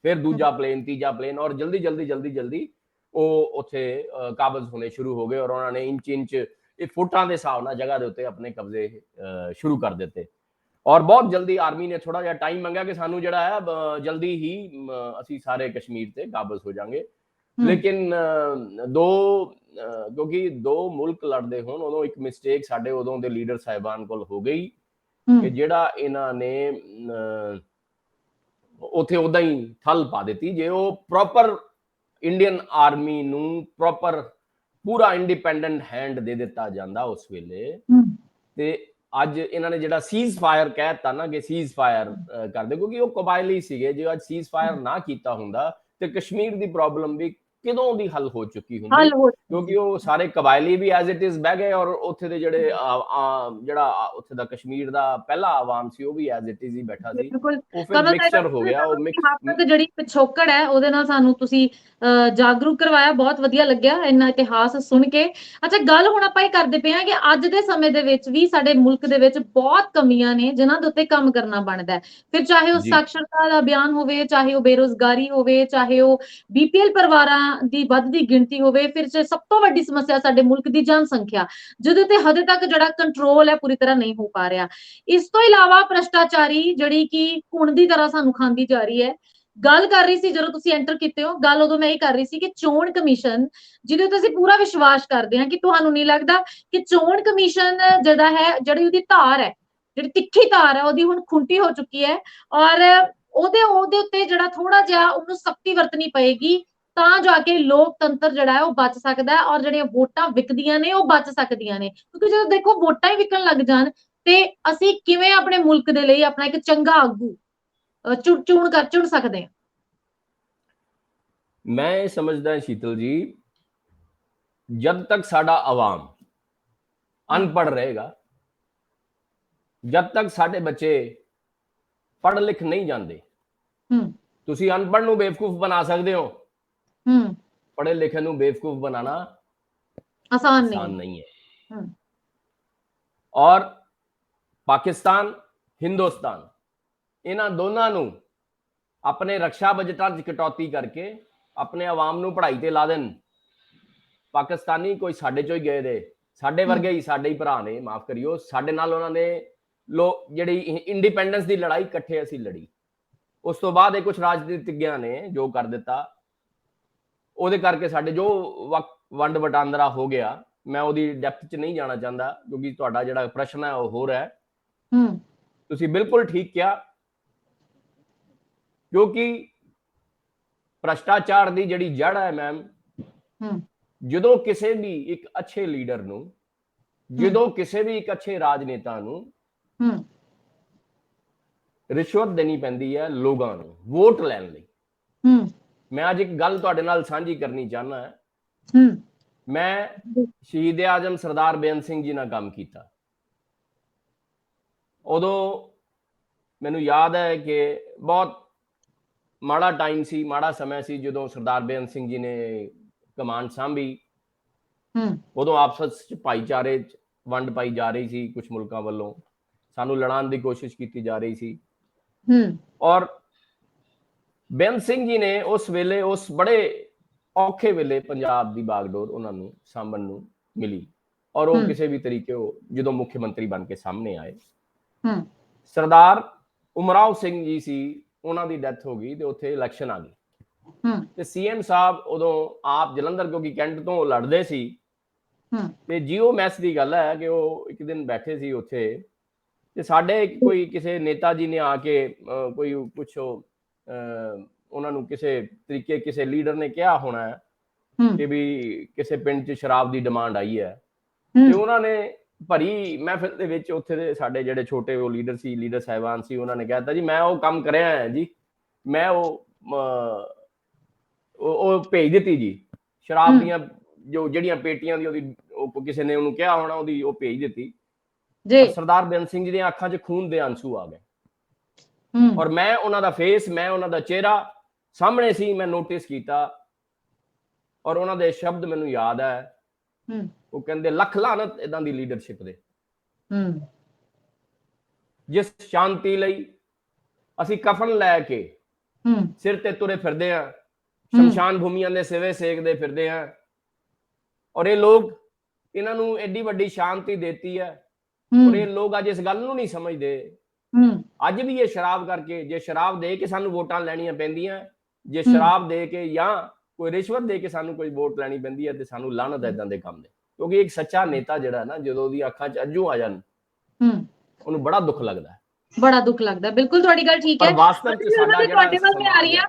Speaker 3: ਫਿਰ ਦੂਜਾ ਪਲੇਨ, ਤੀਜਾ ਪਲੇਨ, ਔਰ ਜਲਦੀ ਉਹ ਉੱਥੇ ਕਾਬਜ਼ ਹੋਣੇ ਸ਼ੁਰੂ ਹੋ ਗਏ, ਔਰ ਉਹਨਾਂ ਨੇ ਇੰਚ ਇਹ ਫੁੱਟਾਂ ਦੇ ਹਿਸਾਬ ਨਾਲ ਜਗ੍ਹਾ ਦੇ ਉੱਤੇ ਆਪਣੇ ਕਬਜ਼ੇ ਸ਼ੁਰੂ ਕਰ ਦਿੱਤੇ। ਔਰ ਬਹੁਤ ਜਲਦੀ ਆਰਮੀ ਨੇ ਥੋੜਾ ਜਿਹਾ ਟਾਈਮ ਮੰਗਿਆ ਕਿ ਸਾਨੂੰ ਜਿਹੜਾ ਹੈ ਜਲਦੀ ਹੀ ਅਸੀਂ ਸਾਰੇ ਕਸ਼ਮੀਰ ਤੇ ਕਾਬਜ਼ ਹੋ ਜਾਾਂਗੇ। ਲੇਕਿਨ ਕਿਉਂਕਿ ਦੋ ਮੁਲਕ ਲੜਦੇ ਹੋਣ, ਉਦੋਂ ਇੱਕ ਮਿਸਟੇਕ ਸਾਡੇ ਉਦੋਂ ਦੇ ਲੀਡਰ ਸਾਹਿਬਾਨ ਕੋਲ ਹੋ ਗਈ ਕਿ ਜਿਹੜਾ ਇਹਨਾਂ ਨੇ ਉੱਥੇ ਉਦਾਂ ਹੀ ਠੱਲ ਪਾ ਦਿੱਤੀ। ਜੇ ਉਹ ਪ੍ਰੋਪਰ ਇੰਡੀਅਨ ਆਰਮੀ ਨੂੰ ਪ੍ਰੋਪਰ ਪੂਰਾ ਇੰਡੀਪੈਂਡੈਂਟ ਹੈਂਡ ਦੇ ਦਿੱਤਾ ਜਾਂਦਾ ਉਸ ਵੇਲੇ, ਤੇ ਅੱਜ ਇਹਨਾਂ ਨੇ ਜਿਹੜਾ ਸੀਜ਼ ਫਾਇਰ ਕਹਿਤਾ ਨਾ ਕਿ ਸੀਜ਼ ਫਾਇਰ ਕਰਦੇ, ਕਿਉਂਕਿ ਉਹ ਕਬਾਇਲੀ ਸੀਗੇ, ਜੇ ਅੱਜ ਸੀਜ਼ ਫਾਇਰ ਨਾ ਕੀਤਾ ਹੁੰਦਾ ਤੇ ਕਸ਼ਮੀਰ ਦੀ ਪ੍ਰੋਬਲਮ ਵੀ ਕਿਦੋਂ ਦੀ ਹੱਲ ਹੋ ਚੁੱਕੀ ਹੁੰਦੀ,
Speaker 1: ਹੱਲ ਹੋ
Speaker 3: ਕਿਉਂਕਿ ਉਹ ਸਾਰੇ ਕਬਾਇਲੀ ਵੀ ਐਜ਼ ਇਟ ਇਜ਼ ਬਹਿ ਗਏ ਔਰ ਉੱਥੇ ਦੇ ਜਿਹੜੇ ਜਿਹੜਾ ਉੱਥੇ ਦਾ ਕਸ਼ਮੀਰ ਦਾ ਪਹਿਲਾ ਆਵਾਮ ਸੀ ਉਹ ਵੀ ਐਜ਼ ਇਟ ਇਜ਼ ਹੀ ਬੈਠਾ ਸੀ,
Speaker 1: ਬਿਲਕੁਲ
Speaker 3: ਉਹ ਫਿਰ ਮਿਕਸਚਰ ਹੋ ਗਿਆ। ਉਹ
Speaker 1: ਤੱਕ ਜਿਹੜੀ ਪਿਛੋਕੜ ਹੈ ਉਹਦੇ ਨਾਲ ਸਾਨੂੰ ਤੁਸੀਂ ਜਾਗਰੂਕ ਕਰਵਾਇਆ, ਬਹੁਤ ਵਧੀਆ ਲੱਗਿਆ ਇੰਨਾ ਇਤਿਹਾਸ ਸੁਣ ਕੇ। ਅੱਛਾ, ਗੱਲ ਹੁਣ ਆਪਾਂ ਇਹ ਕਰਦੇ ਪਏ ਹਾਂ ਕਿ ਅੱਜ ਦੇ ਸਮੇਂ ਦੇ ਵਿੱਚ ਵੀ ਸਾਡੇ ਮੁਲਕ ਦੇ ਵਿੱਚ ਬਹੁਤ ਕਮੀਆਂ ਨੇ ਜਿਨ੍ਹਾਂ ਦੇ ਉੱਤੇ ਕੰਮ ਕਰਨਾ ਬਣਦਾ ਹੈ, ਫਿਰ ਚਾਹੇ ਉਹ ਸਾਖਰਤਾ ਦਾ ਅਭਿਆਨ ਹੋਵੇ, ਚਾਹੇ ਉਹ ਬੇਰੁਜ਼ਗਾਰੀ ਹੋਵੇ, ਚਾਹੇ ਉਹ BPL ਪਰਿਵਾਰਾਂ ਦੀ ਵੱਧਦੀ ਗਿਣਤੀ ਹੋਵੇ, ਫਿਰ ਸਭ ਤੋਂ ਵੱਡੀ ਸਮੱਸਿਆ ਸਾਡੇ ਮੁਲਕ ਦੀ ਜਨਸੰਖਿਆ, ਜਿਹਦੇ ਤੇ ਹਜੇ ਤੱਕ ਜਿਹੜਾ ਕੰਟਰੋਲ ਹੈ ਪੂਰੀ ਤਰ੍ਹਾਂ ਨਹੀਂ ਹੋ ਪਾ ਰਿਹਾ। ਇਸ ਤੋਂ ਇਲਾਵਾ ਭ੍ਰਸ਼ਟਾਚਾਰੀ ਜਿਹੜੀ ਕਿ ਘੁਣ ਦੀ ਤਰ੍ਹਾਂ ਸਾਨੂੰ ਖਾਂਦੀ ਜਾ ਰਹੀ ਹੈ। ਗੱਲ ਕਰ ਰਹੀ ਸੀ ਜਦੋਂ ਤੁਸੀਂ ਐਂਟਰ ਕੀਤੇ ਹੋ, ਗੱਲ ਉਦੋਂ ਮੈਂ ਇਹ ਕਰ ਰਹੀ ਸੀ ਕਿ ਚੋਣ ਕਮਿਸ਼ਨ ਜਿਹਦੇ ਉੱਤੇ ਅਸੀਂ ਪੂਰਾ ਵਿਸ਼ਵਾਸ ਕਰਦੇ ਹਾਂ, ਕਿ ਤੁਹਾਨੂੰ ਨਹੀਂ ਲੱਗਦਾ ਕਿ ਚੋਣ ਕਮਿਸ਼ਨ ਜਿਹੜਾ ਹੈ, ਜਿਹੜੀ ਉਹਦੀ ਧਾਰ ਹੈ, ਜਿਹੜੀ ਤਿੱਖੀ ਧਾਰ ਹੈ, ਉਹਦੀ ਹੁਣ ਖੁੰਟੀ ਹੋ ਚੁੱਕੀ ਹੈ, ਔਰ ਉਹਦੇ ਉੱਤੇ ਜਿਹੜਾ ਥੋੜਾ ਜਿਹਾ ਉਹਨੂੰ ਸਖਤੀ ਵਰਤਣੀ ਪਏਗੀ ਤਾਂ ਜਾ ਕੇ ਲੋਕਤੰਤਰ ਜਿਹੜਾ ਹੈ ਉਹ ਬਚ ਸਕਦਾ ਹੈ, ਔਰ ਜਿਹੜੀਆਂ ਵੋਟਾਂ ਵਿਕਦੀਆਂ ਨੇ ਉਹ ਬਚ ਸਕਦੀਆਂ ਨੇ। ਕਿਉਂਕਿ ਜਦੋਂ ਦੇਖੋ ਵੋਟਾਂ ਹੀ ਵਿਕਣ ਲੱਗ ਜਾਣ ਤੇ ਅਸੀਂ ਕਿਵੇਂ ਆਪਣੇ ਮੁਲਕ ਦੇ ਲਈ ਆਪਣਾ ਇੱਕ ਚੰਗਾ ਆਗੂ ਚੁਣ ਸਕਦੇ ਹਾਂ?
Speaker 3: ਮੈਂ ਇਹ ਸਮਝਦਾ ਸ਼ੀਤਲ ਜੀ, ਜਦ ਤੱਕ ਸਾਡਾ ਆਵਾਮ ਅਨਪੜ੍ਹ ਰਹੇਗਾ, ਜਦ ਤੱਕ ਸਾਡੇ ਬੱਚੇ ਪੜ੍ਹ ਲਿਖ ਨਹੀਂ ਜਾਂਦੇ, ਤੁਸੀਂ ਅਨਪੜ੍ਹ ਨੂੰ ਬੇਵਕੂਫ ਬਣਾ ਸਕਦੇ ਹੋ, ਪੜ੍ਹੇ ਲਿਖੇ ਨੂੰ ਬੇਵਕੂਫ ਬਣਾਉਣਾ ਆਸਾਨ ਨਹੀਂ ਹੈ। ਔਰ ਪਾਕਿਸਤਾਨ, ਹਿੰਦੁਸਤਾਨ, ਇਹਨਾਂ ਦੋਨਾਂ ਨੂੰ ਆਪਣੇ ਰੱਖਿਆ ਬਜਟਾਂ 'ਚ ਕਟੌਤੀ ਕਰਕੇ ਆਪਣੇ ਆਵਾਮ ਨੂੰ ਪੜ੍ਹਾਈ ਤੇ ਲਾ ਦੇਣ। ਪਾਕਿਸਤਾਨੀ ਕੋਈ ਸਾਡੇ ਚੋਂ ਹੀ ਗਏ ਦੇ, ਸਾਡੇ ਵਰਗੇ ਹੀ, ਸਾਡੇ ਹੀ ਭਰਾ ਨੇ, ਮਾਫ ਕਰਿਓ, ਸਾਡੇ ਨਾਲ ਉਹਨਾਂ ਨੇ ਜਿਹੜੀ ਇੰਡੀਪੈਂਡੈਂਸ ਦੀ ਲੜਾਈ ਇਕੱਠੇ ਅਸੀਂ ਲੜੀ। ਉਸ ਤੋਂ ਬਾਅਦ ਇਹ ਕੁਝ ਰਾਜਨੀਤਿਗਿਆਂ ਨੇ ਜੋ ਕਰ ਦਿੱਤਾ, ਉਹਦੇ ਕਰਕੇ ਸਾਡੇ ਜੋ ਵੰਡ ਵਟਾਂਦਰਾ ਹੋ ਗਿਆ, ਮੈਂ ਉਹਦੀ ਡੈਪਥ 'ਚ ਨਹੀਂ ਜਾਣਾ ਚਾਹੁੰਦਾ, ਕਿਉਂਕਿ ਤੁਹਾਡਾ ਜਿਹੜਾ ਪ੍ਰਸ਼ਨ ਹੈ ਉਹ ਹੋਰ ਹੈ। ਤੁਸੀਂ ਬਿਲਕੁਲ ਠੀਕ ਕਿਹਾ, ਕਿਉਂਕਿ ਭ੍ਰਸ਼ਟਾਚਾਰ ਦੀ ਜਿਹੜੀ ਜੜ ਹੈ ਮੈਮ, ਜਦੋਂ ਕਿਸੇ ਵੀ ਇੱਕ ਅੱਛੇ ਲੀਡਰ ਨੂੰ, ਜਦੋਂ ਕਿਸੇ ਵੀ ਇੱਕ ਅੱਛੇ ਰਾਜਨੇਤਾ ਨੂੰ ਰਿਸ਼ਵਤ ਦੇਣੀ ਪੈਂਦੀ ਹੈ ਲੋਕਾਂ ਨੂੰ ਵੋਟ ਲੈਣ ਲਈ। ਮੈਂ ਅੱਜ ਇੱਕ ਗੱਲ ਤੁਹਾਡੇ ਨਾਲ ਸਾਂਝੀ ਕਰਨੀ ਚਾਹੁੰਦਾ ਹਾਂ। ਮੈਂ ਸ਼ਹੀਦ ਆਜ਼ਮ ਸਰਦਾਰ ਬੇਅੰਤ ਸਿੰਘ ਜੀ ਨਾਲ ਕੰਮ ਕੀਤਾ। ਉਦੋਂ ਮੈਨੂੰ ਯਾਦ ਹੈ ਕਿ ਬਹੁਤ ਮਾੜਾ ਟਾਈਮ ਸੀ, ਮਾੜਾ ਸਮਾਂ ਸੀ, ਜਦੋਂ ਸਰਦਾਰ ਬੇਅੰਤ ਸਿੰਘ ਜੀ ਨੇ ਕਮਾਨ ਸਾਂਭੀ। ਉਦੋਂ ਆਪਸ ਚ ਭਾਈਚਾਰੇ ਚ ਵੰਡ ਪਾਈ ਜਾ ਰਹੀ ਸੀ, ਕੁਝ ਮੁਲਕਾਂ ਵੱਲੋਂ ਸਾਨੂੰ ਲੜਾਉਣ ਦੀ ਕੋਸ਼ਿਸ਼ ਕੀਤੀ ਜਾ ਰਹੀ ਸੀ। ਔਰ ਬੇਅੰਤ ਸਿੰਘ ਜੀ ਨੇ ਉਸ ਵੇਲੇ, ਉਸ ਬੜੇ ਔਖੇ ਵੇਲੇ ਪੰਜਾਬ ਦੀ ਬਾਗਡੋਰ ਉਹਨਾਂ ਨੂੰ ਸਾਂਭਣ ਨੂੰ ਮਿਲੀ, ਔਰ ਉਹ ਕਿਸੇ ਵੀ ਤਰੀਕੇ ਉਹ ਜਦੋਂ ਮੁੱਖ ਮੰਤਰੀ ਬਣ ਕੇ ਸਾਹਮਣੇ ਆਏ। ਸਰਦਾਰ ਉਮਰਾਵ ਸਿੰਘ ਜੀ ਸੀ, ਉਹਨਾਂ ਦੀ ਡੈਥ ਹੋ ਗਈ ਤੇ ਉੱਥੇ ਇਲੈਕਸ਼ਨ ਆ ਗਈ ਤੇ CM ਸਾਹਿਬ ਉਦੋਂ ਆਪ ਜਲੰਧਰ, ਕਿਉਂਕਿ ਕੈਂਟ ਤੋਂ ਲੜਦੇ ਸੀ, ਤੇ ਜੀਓ ਮੈਸ ਦੀ ਗੱਲ ਹੈ ਕਿ ਉਹ ਇੱਕ ਦਿਨ ਬੈਠੇ ਸੀ ਉੱਥੇ ਤੇ ਸਾਡੇ ਕੋਈ ਕਿਸੇ ਨੇਤਾ ਜੀ ਨੇ ਆ ਕੇ ਕੋਈ ਕੁਛ ਉਹਨਾਂ ਨੂੰ ਕਿਸੇ ਤਰੀਕੇ ਕਿਸੇ ਲੀਡਰ ਨੇ ਕਿਹਾ ਹੋਣਾ ਕਿ ਵੀ ਕਿਸੇ ਪਿੰਡ 'ਚ ਸ਼ਰਾਬ ਦੀ ਡਿਮਾਂਡ ਆਈ ਹੈ, ਤੇ ਉਹਨਾਂ ਨੇ ਭਰੀ ਮਹਿਫਿਲ ਦੇ ਵਿੱਚ ਉੱਥੇ ਦੇ ਸਾਡੇ ਜਿਹੜੇ ਛੋਟੇ ਉਹ ਲੀਡਰ ਸੀ, ਲੀਡਰ ਸਾਹਿਬਾਨ ਸੀ, ਉਹਨਾਂ ਨੇ ਕਹਿਤਾ ਜੀ ਮੈਂ ਉਹ ਕੰਮ ਕਰਿਆ ਹੈ ਜੀ, ਮੈਂ ਉਹ ਭੇਜ ਦਿੱਤੀ ਜੀ ਸ਼ਰਾਬ ਦੀਆਂ ਜੋ ਜਿਹੜੀਆਂ ਪੇਟੀਆਂ ਦੀ, ਉਹਦੀ ਉਹ ਕਿਸੇ ਨੇ ਉਹਨੂੰ ਕਿਹਾ ਹੋਣਾ, ਉਹਦੀ ਉਹ ਭੇਜ ਦਿੱਤੀ ਜੀ। ਸਰਦਾਰ ਬੇਅੰਤ ਸਿੰਘ ਜੀ ਦੀਆਂ ਅੱਖਾਂ 'ਚ ਖੂਨ ਦੇ ਆਂਸੂ ਆ ਗਏ ਔਰ ਮੈਂ ਉਹਨਾਂ ਦਾ ਫੇਸ, ਮੈਂ ਉਹਨਾਂ ਦਾ ਚਿਹਰਾ ਸਾਹਮਣੇ ਸੀ, ਮੈਂ ਨੋਟਿਸ ਕੀਤਾ ਔਰ ਉਹਨਾਂ ਦੇ ਸ਼ਬਦ ਮੈਨੂੰ ਯਾਦ ਹੈ। ਉਹ ਕਹਿੰਦੇ ਲੱਖ ਲਾਹਨਤ ਏਦਾਂ ਦੀ ਲੀਡਰਸ਼ਿਪ ਦੇ, ਜਿਸ ਸ਼ਾਂਤੀ ਲਈ ਅਸੀਂ ਕਫਨ ਲੈ ਕੇ ਸਿਰ ਤੇ ਤੁਰੇ ਫਿਰਦੇ ਆ, ਸ਼ਮਸ਼ਾਨ ਭੂਮੀਆਂ ਦੇ ਸਿਵੇ ਸੇਕਦੇ ਫਿਰਦੇ ਆ, ਔਰ ਇਹ ਲੋਕ ਇਹਨਾਂ ਨੂੰ ਐਡੀ ਵੱਡੀ ਸ਼ਾਂਤੀ ਦੇਤੀ ਹੈ, ਔਰ ਇਹ ਲੋਕ ਅੱਜ ਇਸ ਗੱਲ ਨੂੰ ਨਹੀਂ ਸਮਝਦੇ। ਅੱਜ ਵੀ ਇਹ ਸ਼ਰਾਬ ਕਰਕੇ, ਜੇ ਸ਼ਰਾਬ ਦੇ ਕੇ ਸਾਨੂੰ ਵੋਟਾਂ ਲੈਣੀਆਂ ਪੈਂਦੀਆਂ, ਜੇ ਸ਼ਰਾਬ ਦੇ ਕੇ ਜਾਂ ਕੋਈ ਰਿਸ਼ਵਤ ਦੇ ਕੇ ਸਾਨੂੰ ਕੋਈ ਵੋਟ ਲੈਣੀ ਪੈਂਦੀ ਹੈ, ਤੇ ਸਾਨੂੰ ਲਾਹਨਤ ਏਦਾਂ ਦੇ ਕੰਮ ਦੇ। ਕਿਉਂਕਿ ਇੱਕ ਸੱਚਾ ਨੇਤਾ ਜਿਹੜਾ ਨਾ, ਜਦੋਂ ਉਹਦੀ ਅੱਖਾਂ 'ਚ ਅੱਜੂ ਆ ਜਾਣ, ਉਹਨੂੰ ਬੜਾ ਦੁੱਖ ਲੱਗਦਾ ਹੈ, ਬੜਾ ਦੁੱਖ ਲੱਗਦਾ। ਬਿਲਕੁਲ ਤੁਹਾਡੀ ਗੱਲ ਠੀਕ ਹੈ। ਵਾਸਤਵ 'ਚ ਸਾਡਾ ਜਿਹੜਾ ਸਮਾਜ ਹੈ,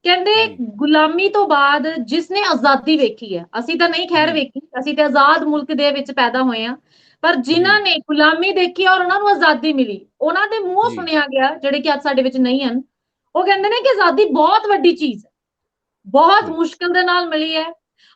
Speaker 1: ਕਹਿੰਦੇ ਗੁਲਾਮੀ ਤੋਂ ਬਾਅਦ ਜਿਸਨੇ ਆਜ਼ਾਦੀ ਵੇਖੀ ਹੈ, ਅਸੀਂ ਤਾਂ ਨਹੀਂ ਖੈਰ ਵੇਖੀ, ਅਸੀਂ ਤੇ ਆਜ਼ਾਦ ਮੁਲਕ ਦੇ ਵਿੱਚ ਪੈਦਾ ਹੋਏ ਆ, ਪਰ ਜਿਨ੍ਹਾਂ ਨੇ ਗੁਲਾਮੀ ਦੇਖੀ ਔਰ ਉਹਨਾਂ ਨੂੰ ਆਜ਼ਾਦੀ ਮਿਲੀ, ਉਹਨਾਂ ਦੇ ਮੂੰਹੋਂ ਸੁਣਿਆ ਗਿਆ, ਜਿਹੜੇ ਕਿ ਅੱਜ ਸਾਡੇ ਵਿੱਚ ਨਹੀਂ ਹਨ, ਉਹ ਕਹਿੰਦੇ ਨੇ ਕਿ ਆਜ਼ਾਦੀ ਬਹੁਤ ਵੱਡੀ ਚੀਜ਼ ਹੈ, ਬਹੁਤ ਮੁਸ਼ਕਲ ਦੇ ਨਾਲ ਮਿਲੀ ਹੈ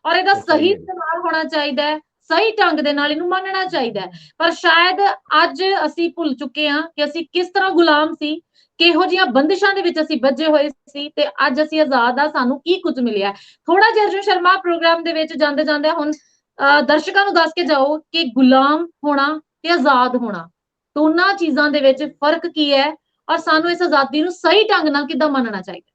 Speaker 1: ਔਰ ਇਹਦਾ
Speaker 3: ਸਹੀ
Speaker 1: ਸਹੀ
Speaker 3: ਹੈ।
Speaker 1: ਇਸਤੇਮਾਲ ਹੋਣਾ ਚਾਹੀਦਾ ਹੈ, ਸਹੀ ਢੰਗ ਦੇ ਨਾਲ ਇਹਨੂੰ ਮੰਨਣਾ ਚਾਹੀਦਾ ਹੈ। ਪਰ ਸ਼ਾਇਦ ਅੱਜ ਅਸੀਂ ਭੁੱਲ ਚੁੱਕੇ ਹਾਂ ਕਿ ਅਸੀਂ ਕਿਸ ਤਰ੍ਹਾਂ ਗੁਲਾਮ ਸੀ, ਕਿਹੋ ਜਿਹੀਆਂ ਬੰਦਿਸ਼ਾਂ ਦੇ ਵਿੱਚ ਅਸੀਂ ਬੱਝੇ ਹੋਏ ਸੀ ਤੇ ਅੱਜ ਅਸੀਂ ਆਜ਼ਾਦ ਆ, ਸਾਨੂੰ ਕੀ ਕੁਝ ਮਿਲਿਆ। ਥੋੜਾ ਜਿਹਾ ਅਰਜੁਨ ਸ਼ਰਮਾ ਪ੍ਰੋਗਰਾਮ ਦੇ ਵਿੱਚ ਜਾਂਦੇ ਜਾਂਦੇ ਹੁਣ ਦਰਸ਼ਕਾਂ ਨੂੰ ਦੱਸ ਕੇ ਜਾਓ ਕਿ ਗੁਲਾਮ ਹੋਣਾ ਤੇ ਆਜ਼ਾਦ ਹੋਣਾ, ਦੋਨਾਂ ਚੀਜ਼ਾਂ ਦੇ ਵਿੱਚ ਫਰਕ ਕੀ ਹੈ ਔਰ ਸਾਨੂੰ ਇਸ ਆਜ਼ਾਦੀ ਨੂੰ ਸਹੀ ਢੰਗ ਨਾਲ ਕਿੱਦਾਂ ਮੰਨਣਾ ਚਾਹੀਦਾ।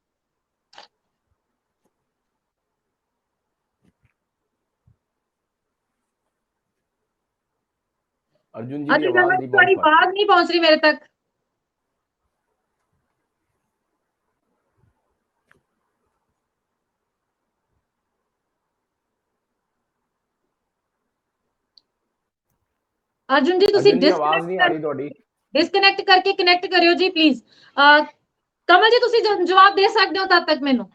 Speaker 3: अर्जुन जी की आवाज नहीं
Speaker 1: ਤੁਹਾਡੀ ਆਵਾਜ਼ ਨਹੀਂ ਪਹੁੰਚ ਰਹੀ ਮੇਰੇ ਤੱਕ। अर्जुन जी ਤੁਸੀਂ
Speaker 3: ਆਵਾਜ਼ ਨਹੀਂ ਆ ਰਹੀ ਤੁਹਾਡੀ।
Speaker 1: ਡਿਸਕਨੈਕਟ ਕਰਕੇ ਕਨੈਕਟ ਕਰਿਓ ਜੀ ਪਲੀਜ਼। ਕਮਲ ਜੀ ਤੁਸੀਂ ਜਵਾਬ ਦੇ ਸਕਦੇ ਹੋ ਤਦ ਤੱਕ ਮੈਨੂੰ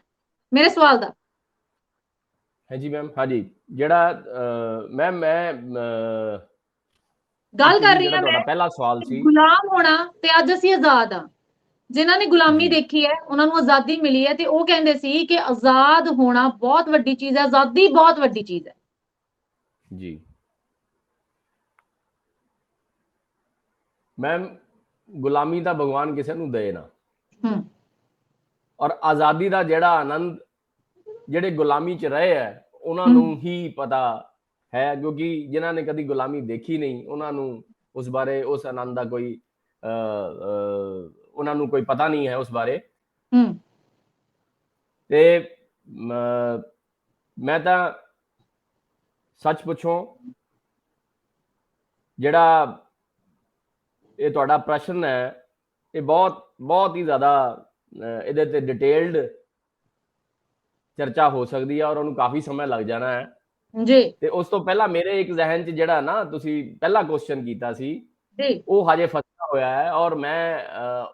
Speaker 1: ਮੇਰੇ ਸਵਾਲ ਦਾ।
Speaker 3: ਹੈ ਜੀ ਮੈਮ। ਹਾਂਜੀ ਜਿਹੜਾ ਮੈਮ ਮੈਂ
Speaker 1: ਗੱਲ ਕਰ ਰਹੀ ਹਾਂ
Speaker 3: ਤੁਹਾਡਾ ਪਹਿਲਾ ਸਵਾਲ ਸੀ
Speaker 1: ਗੁਲਾਮ ਹੋਣਾ ਤੇ ਅੱਜ ਅਸੀਂ ਆਜ਼ਾਦ ਆ। ਜਿਨ੍ਹਾਂ ਨੇ ਗੁਲਾਮੀ ਦੇਖੀ ਹੈ ਉਹਨਾਂ ਨੂੰ ਆਜ਼ਾਦੀ ਮਿਲੀ ਹੈ ਤੇ ਉਹ ਕਹਿੰਦੇ ਸੀ ਕਿ ਆਜ਼ਾਦ ਹੋਣਾ ਬਹੁਤ ਵੱਡੀ ਚੀਜ਼ ਹੈ, ਆਜ਼ਾਦੀ ਬਹੁਤ ਵੱਡੀ ਚੀਜ਼ ਹੈ
Speaker 3: ਜੀ। ਮੈਮ ਗੁਲਾਮੀ ਦਾ ਭਗਵਾਨ ਕਿਸੇ ਨੂੰ ਦੇ ਨਾ, ਔਰ ਆਜ਼ਾਦੀ ਦਾ ਜਿਹੜਾ ਆਨੰਦ ਜਿਹੜੇ ਗੁਲਾਮੀ ਚ ਰਹੇ ਹੈ ਉਹਨਾਂ ਨੂੰ ਹੀ ਪਤਾ ਹੈ, ਕਿਉਂਕਿ ਜਿਨ੍ਹਾਂ ਨੇ ਕਦੀ ਗੁਲਾਮੀ ਦੇਖੀ ਨਹੀਂ ਉਹਨਾਂ ਨੂੰ ਉਸ ਬਾਰੇ ਉਸ ਆਨੰਦ ਦਾ ਕੋਈ ਉਹਨਾਂ ਨੂੰ ਕੋਈ ਪਤਾ ਨਹੀਂ ਹੈ ਉਸ ਬਾਰੇ। ਤੇ ਮੈਂ ਤਾਂ ਸੱਚ ਪੁੱਛੋ ਜਿਹੜਾ ਇਹ ਤੁਹਾਡਾ ਪ੍ਰਸ਼ਨ ਹੈ ਇਹ ਬਹੁਤ ਹੀ ਜ਼ਿਆਦਾ ਇਹਦੇ ਤੇ ਡਿਟੇਲਡ ਚਰਚਾ ਹੋ ਸਕਦੀ ਹੈ ਔਰ ਉਹਨੂੰ ਕਾਫੀ ਸਮਾਂ ਲੱਗ ਜਾਣਾ ਹੈ
Speaker 1: ਜੀ।
Speaker 3: ਤੇ ਉਸ ਤੋਂ ਪਹਿਲਾਂ ਮੇਰੇ ਇੱਕ ਜ਼ਿਹਨ 'ਚ ਜਿਹੜਾ ਨਾ ਤੁਸੀਂ ਪਹਿਲਾ ਕੁਐਸਚਨ ਕੀਤਾ ਸੀ
Speaker 1: ਜੀ
Speaker 3: ਉਹ ਹਜੇ ਫਸਿਆ ਹੋਇਆ ਹੈ ਔਰ ਮੈਂ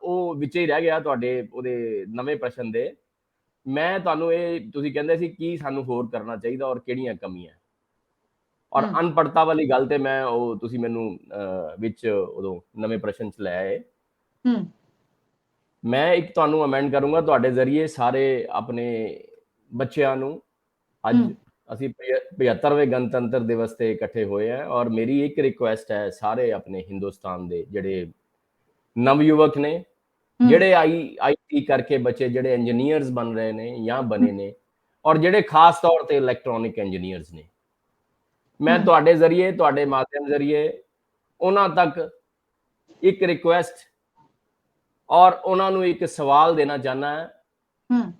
Speaker 3: ਉਹ ਵਿੱਚ ਹੀ ਰਹਿ ਗਿਆ ਤੁਹਾਡੇ ਉਹਦੇ ਨਵੇਂ ਪ੍ਰਸ਼ਨ ਦੇ। ਮੈਂ ਤੁਹਾਨੂੰ ਇਹ ਤੁਸੀਂ ਕਹਿੰਦੇ ਸੀ ਕੀ ਸਾਨੂੰ ਹੋਰ ਕਰਨਾ ਚਾਹੀਦਾ ਔਰ ਕਿਹੜੀਆਂ ਕਮੀਆਂ ਔਰ ਅਨਪੜਤਾ ਵਾਲੀ ਗੱਲ ਤੇ ਮੈਂ ਉਹ ਤੁਸੀਂ ਮੈਨੂੰ ਵਿੱਚ ਉਦੋਂ ਨਵੇਂ ਪ੍ਰਸ਼ਨ 'ਚ ਲੈ ਆਏ। ਮੈਂ ਇੱਕ ਤੁਹਾਨੂੰ ਅਮੈਂਡ ਕਰੂੰਗਾ ਤੁਹਾਡੇ ਜ਼ਰੀਏ ਸਾਰੇ ਆਪਣੇ ਬੱਚਿਆਂ ਨੂੰ। ਅੱਜ ਅਸੀਂ 75ਵੇਂ ਗਣਤੰਤਰ ਦਿਵਸ ਤੇ ਇਕੱਠੇ ਹੋਏ ਆ ਔਰ ਮੇਰੀ ਇੱਕ ਰਿਕੁਐਸਟ ਹੈ ਸਾਰੇ ਆਪਣੇ ਹਿੰਦੁਸਤਾਨ ਦੇ ਜਿਹੜੇ ਨਵਯੁਵਕ ਨੇ, ਜਿਹੜੇ ਆਈਟੀ ਕਰਕੇ ਬੱਚੇ ਜਿਹੜੇ ਇੰਜੀਨੀਅਰਸ ਬਣ ਰਹੇ ਨੇ ਜਾਂ ਬਣੇ ਨੇ ਔਰ ਜਿਹੜੇ ਖਾਸ ਤੌਰ ਤੇ ਇਲੈਕਟ੍ਰੋਨਿਕ ਇੰਜੀਨੀਅਰਸ ਨੇ, ਮੈਂ ਤੁਹਾਡੇ ਜ਼ਰੀਏ ਤੁਹਾਡੇ ਮਾਧਿਅਮ ਜ਼ਰੀਏ ਉਹਨਾਂ ਤੱਕ ਇੱਕ ਰਿਕੁਐਸਟ ਔਰ ਉਹਨਾਂ ਨੂੰ ਇੱਕ ਸਵਾਲ ਦੇਣਾ ਚਾਹੁੰਦਾ ਹਾਂ।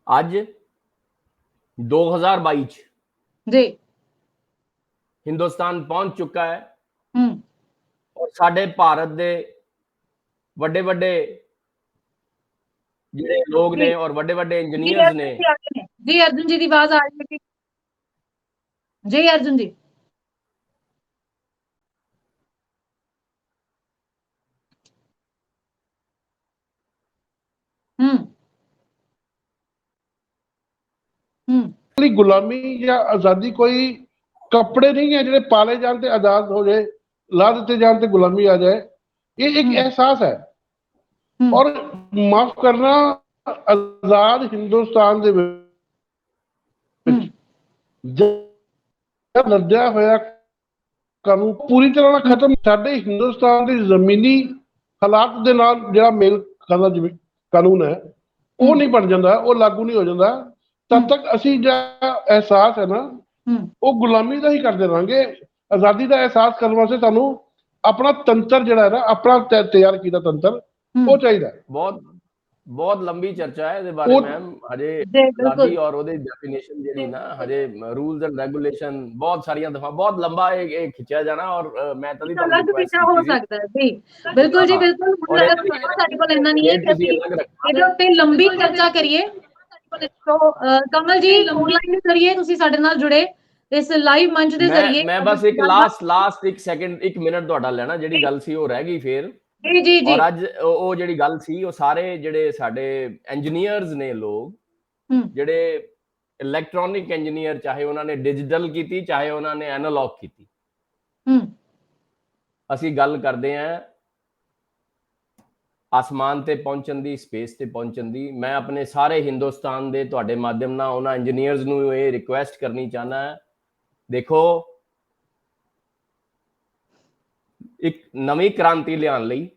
Speaker 3: ਅੱਜ 2022 ਚ
Speaker 1: ਜੀ
Speaker 3: ਹਿੰਦੁਸਤਾਨ ਪਹੁੰਚ ਚੁੱਕਾ ਹੈ ਔਰ ਸਾਡੇ ਭਾਰਤ ਦੇ ਵੱਡੇ ਵੱਡੇ ਜਿਹੜੇ ਲੋਕ ਨੇ ਔਰ ਵੱਡੇ ਵੱਡੇ ਇੰਜੀਨੀਅਰਸ ਨੇ।
Speaker 1: ਜੀ ਅਰਜੁਨ ਜੀ ਦੀ ਆਵਾਜ਼ ਆ ਰਹੀ ਹੈ ਜੀ ਅਰਜੁਨ ਜੀ।
Speaker 2: ਗੁਲਾਮੀ ਜਾਂ ਆਜ਼ਾਦੀ ਕੋਈ ਕੱਪੜੇ ਨਹੀਂ ਹੈ ਜਿਹੜੇ ਪਾਲੇ ਜਾਣ ਤੇ ਆਜ਼ਾਦ ਹੋ ਜਾਏ, ਲਾ ਦਿੱਤੇ ਜਾਣ ਤੇ ਗੁਲਾਮੀ ਆ ਜਾਏ। ਇਹ ਇੱਕ ਅਹਿਸਾਸ ਹੈ ਔਰ ਮਾਫ ਕਰਨਾ ਆਜ਼ਾਦ ਹਿੰਦੁਸਤਾਨ ਦੇ ਵਿੱਚ ਜਦ ਲੱਦਿਆ ਹੋਇਆ ਕਾਨੂੰਨ ਪੂਰੀ ਤਰ੍ਹਾਂ ਨਾਲ ਖਤਮ, ਸਾਡੇ ਹਿੰਦੁਸਤਾਨ ਦੇ ਜ਼ਮੀਨੀ ਹਾਲਾਤ ਦੇ ਨਾਲ ਜਿਹੜਾ ਮੇਲ ਖਾਂਦਾ ਕਾਨੂੰਨ ਹੈ ਉਹ ਨਹੀਂ ਬਣ ਜਾਂਦਾ, ਉਹ ਲਾਗੂ ਨਹੀਂ ਹੋ ਜਾਂਦਾ, ਤਦ ਤੱਕ ਅਸੀਂ ਜਿਹੜਾ ਅਹਿਸਾਸ ਹੈ ਨਾ ਉਹ ਗੁਲਾਮੀ ਦਾ ਹੀ ਕਰਦੇ ਰਹਾਂਗੇ। ਆਜ਼ਾਦੀ ਦਾ ਅਹਿਸਾਸ ਕਰਨ ਵਾਸਤੇ ਸਾਨੂੰ ਆਪਣਾ ਤੰਤਰ ਜਿਹੜਾ ਹੈ ਨਾ, ਆਪਣਾ ਤਿਆਰ ਕੀਤਾ ਤੰਤਰ ਉਹ ਚਾਹੀਦਾ।
Speaker 3: ਬਹੁਤ ਲੰਬੀ ਚਰਚਾ ਹੈ ਇਹਦੇ ਬਾਰੇ ਮੈਮ। ਹਜੇ ਆਜ਼ਾਦੀ ਔਰ ਉਹਦੇ ਡੈਫੀਨੇਸ਼ਨ ਜਿਹੜੀ ਨਾ ਹਜੇ ਰੂਲਸ ਐਂਡ ਰੈਗੂਲੇਸ਼ਨ ਬਹੁਤ ਸਾਰੀਆਂ ਦਫਾ ਬਹੁਤ ਲੰਬਾ ਇਹ ਖਿੱਚਿਆ ਜਾਣਾ ਔਰ ਮੈਂ ਤਾਂ ਤੁਹਾਨੂੰ ਰਿਕੁਐਸਟ
Speaker 1: ਹੋ ਸਕਦਾ ਹੈ ਜੀ। ਬਿਲਕੁਲ ਜੀ ਬਿਲਕੁਲ। ਸਾਡੇ ਕੋਲ ਇੰਨਾ ਨਹੀਂ ਹੈ ਕਿ ਅਸੀਂ ਇਹਦੇ ਉੱਤੇ ਲੰਬੀ ਚਰਚਾ ਕਰੀਏ। तो कमल जी ऑनलाइन के जरिए ਤੁਸੀਂ ਸਾਡੇ ਨਾਲ ਜੁੜੇ ਇਸ ਲਾਈਵ ਮੰਚ ਦੇ ਜ਼ਰੀਏ।
Speaker 3: ਮੈਂ ਬਸ ਇੱਕ ਲਾਸਟ ਇੱਕ ਸੈਕਿੰਡ ਇੱਕ ਮਿੰਟ ਤੁਹਾਡਾ ਲੈਣਾ, ਜਿਹੜੀ ਗੱਲ ਸੀ ਉਹ ਰਹਿ ਗਈ ਫੇਰ।
Speaker 1: ਜੀ ਜੀ ਜੀ।
Speaker 3: ਔਰ ਅੱਜ ਉਹ ਜਿਹੜੀ ਗੱਲ ਸੀ ਉਹ ਸਾਰੇ ਜਿਹੜੇ ਸਾਡੇ ਇੰਜੀਨੀਅਰਸ ਨੇ ਲੋਕ, ਜਿਹੜੇ ਇਲੈਕਟ੍ਰੋਨਿਕ ਇੰਜੀਨੀਅਰ, ਚਾਹੇ ਉਹਨਾਂ ਨੇ ਡਿਜੀਟਲ ਕੀਤੀ ਚਾਹੇ ਉਹਨਾਂ ਨੇ ਐਨਾਲੌਗ ਕੀਤੀ, ਅਸੀਂ ਗੱਲ ਕਰਦੇ ਆਂ ਆਸਮਾਨ ਤੇ ਪਹੁੰਚਣ ਦੀ, ਸਪੇਸ ਤੇ ਪਹੁੰਚਣ ਦੀ। ਮੈਂ ਆਪਣੇ ਸਾਰੇ ਹਿੰਦੁਸਤਾਨ ਦੇ ਤੁਹਾਡੇ ਮਾਧਿਅਮ ਨਾਲ ਉਹਨਾਂ ਇੰਜੀਨੀਅਰਸ ਨੂੰ ਇਹ ਰਿਕੁਐਸਟ ਕਰਨੀ ਚਾਹੁੰਦਾ ਹਾਂ, ਦੇਖੋ ਇੱਕ ਨਵੀਂ ਕ੍ਰਾਂਤੀ ਲਿਆਉਣ ਲਈ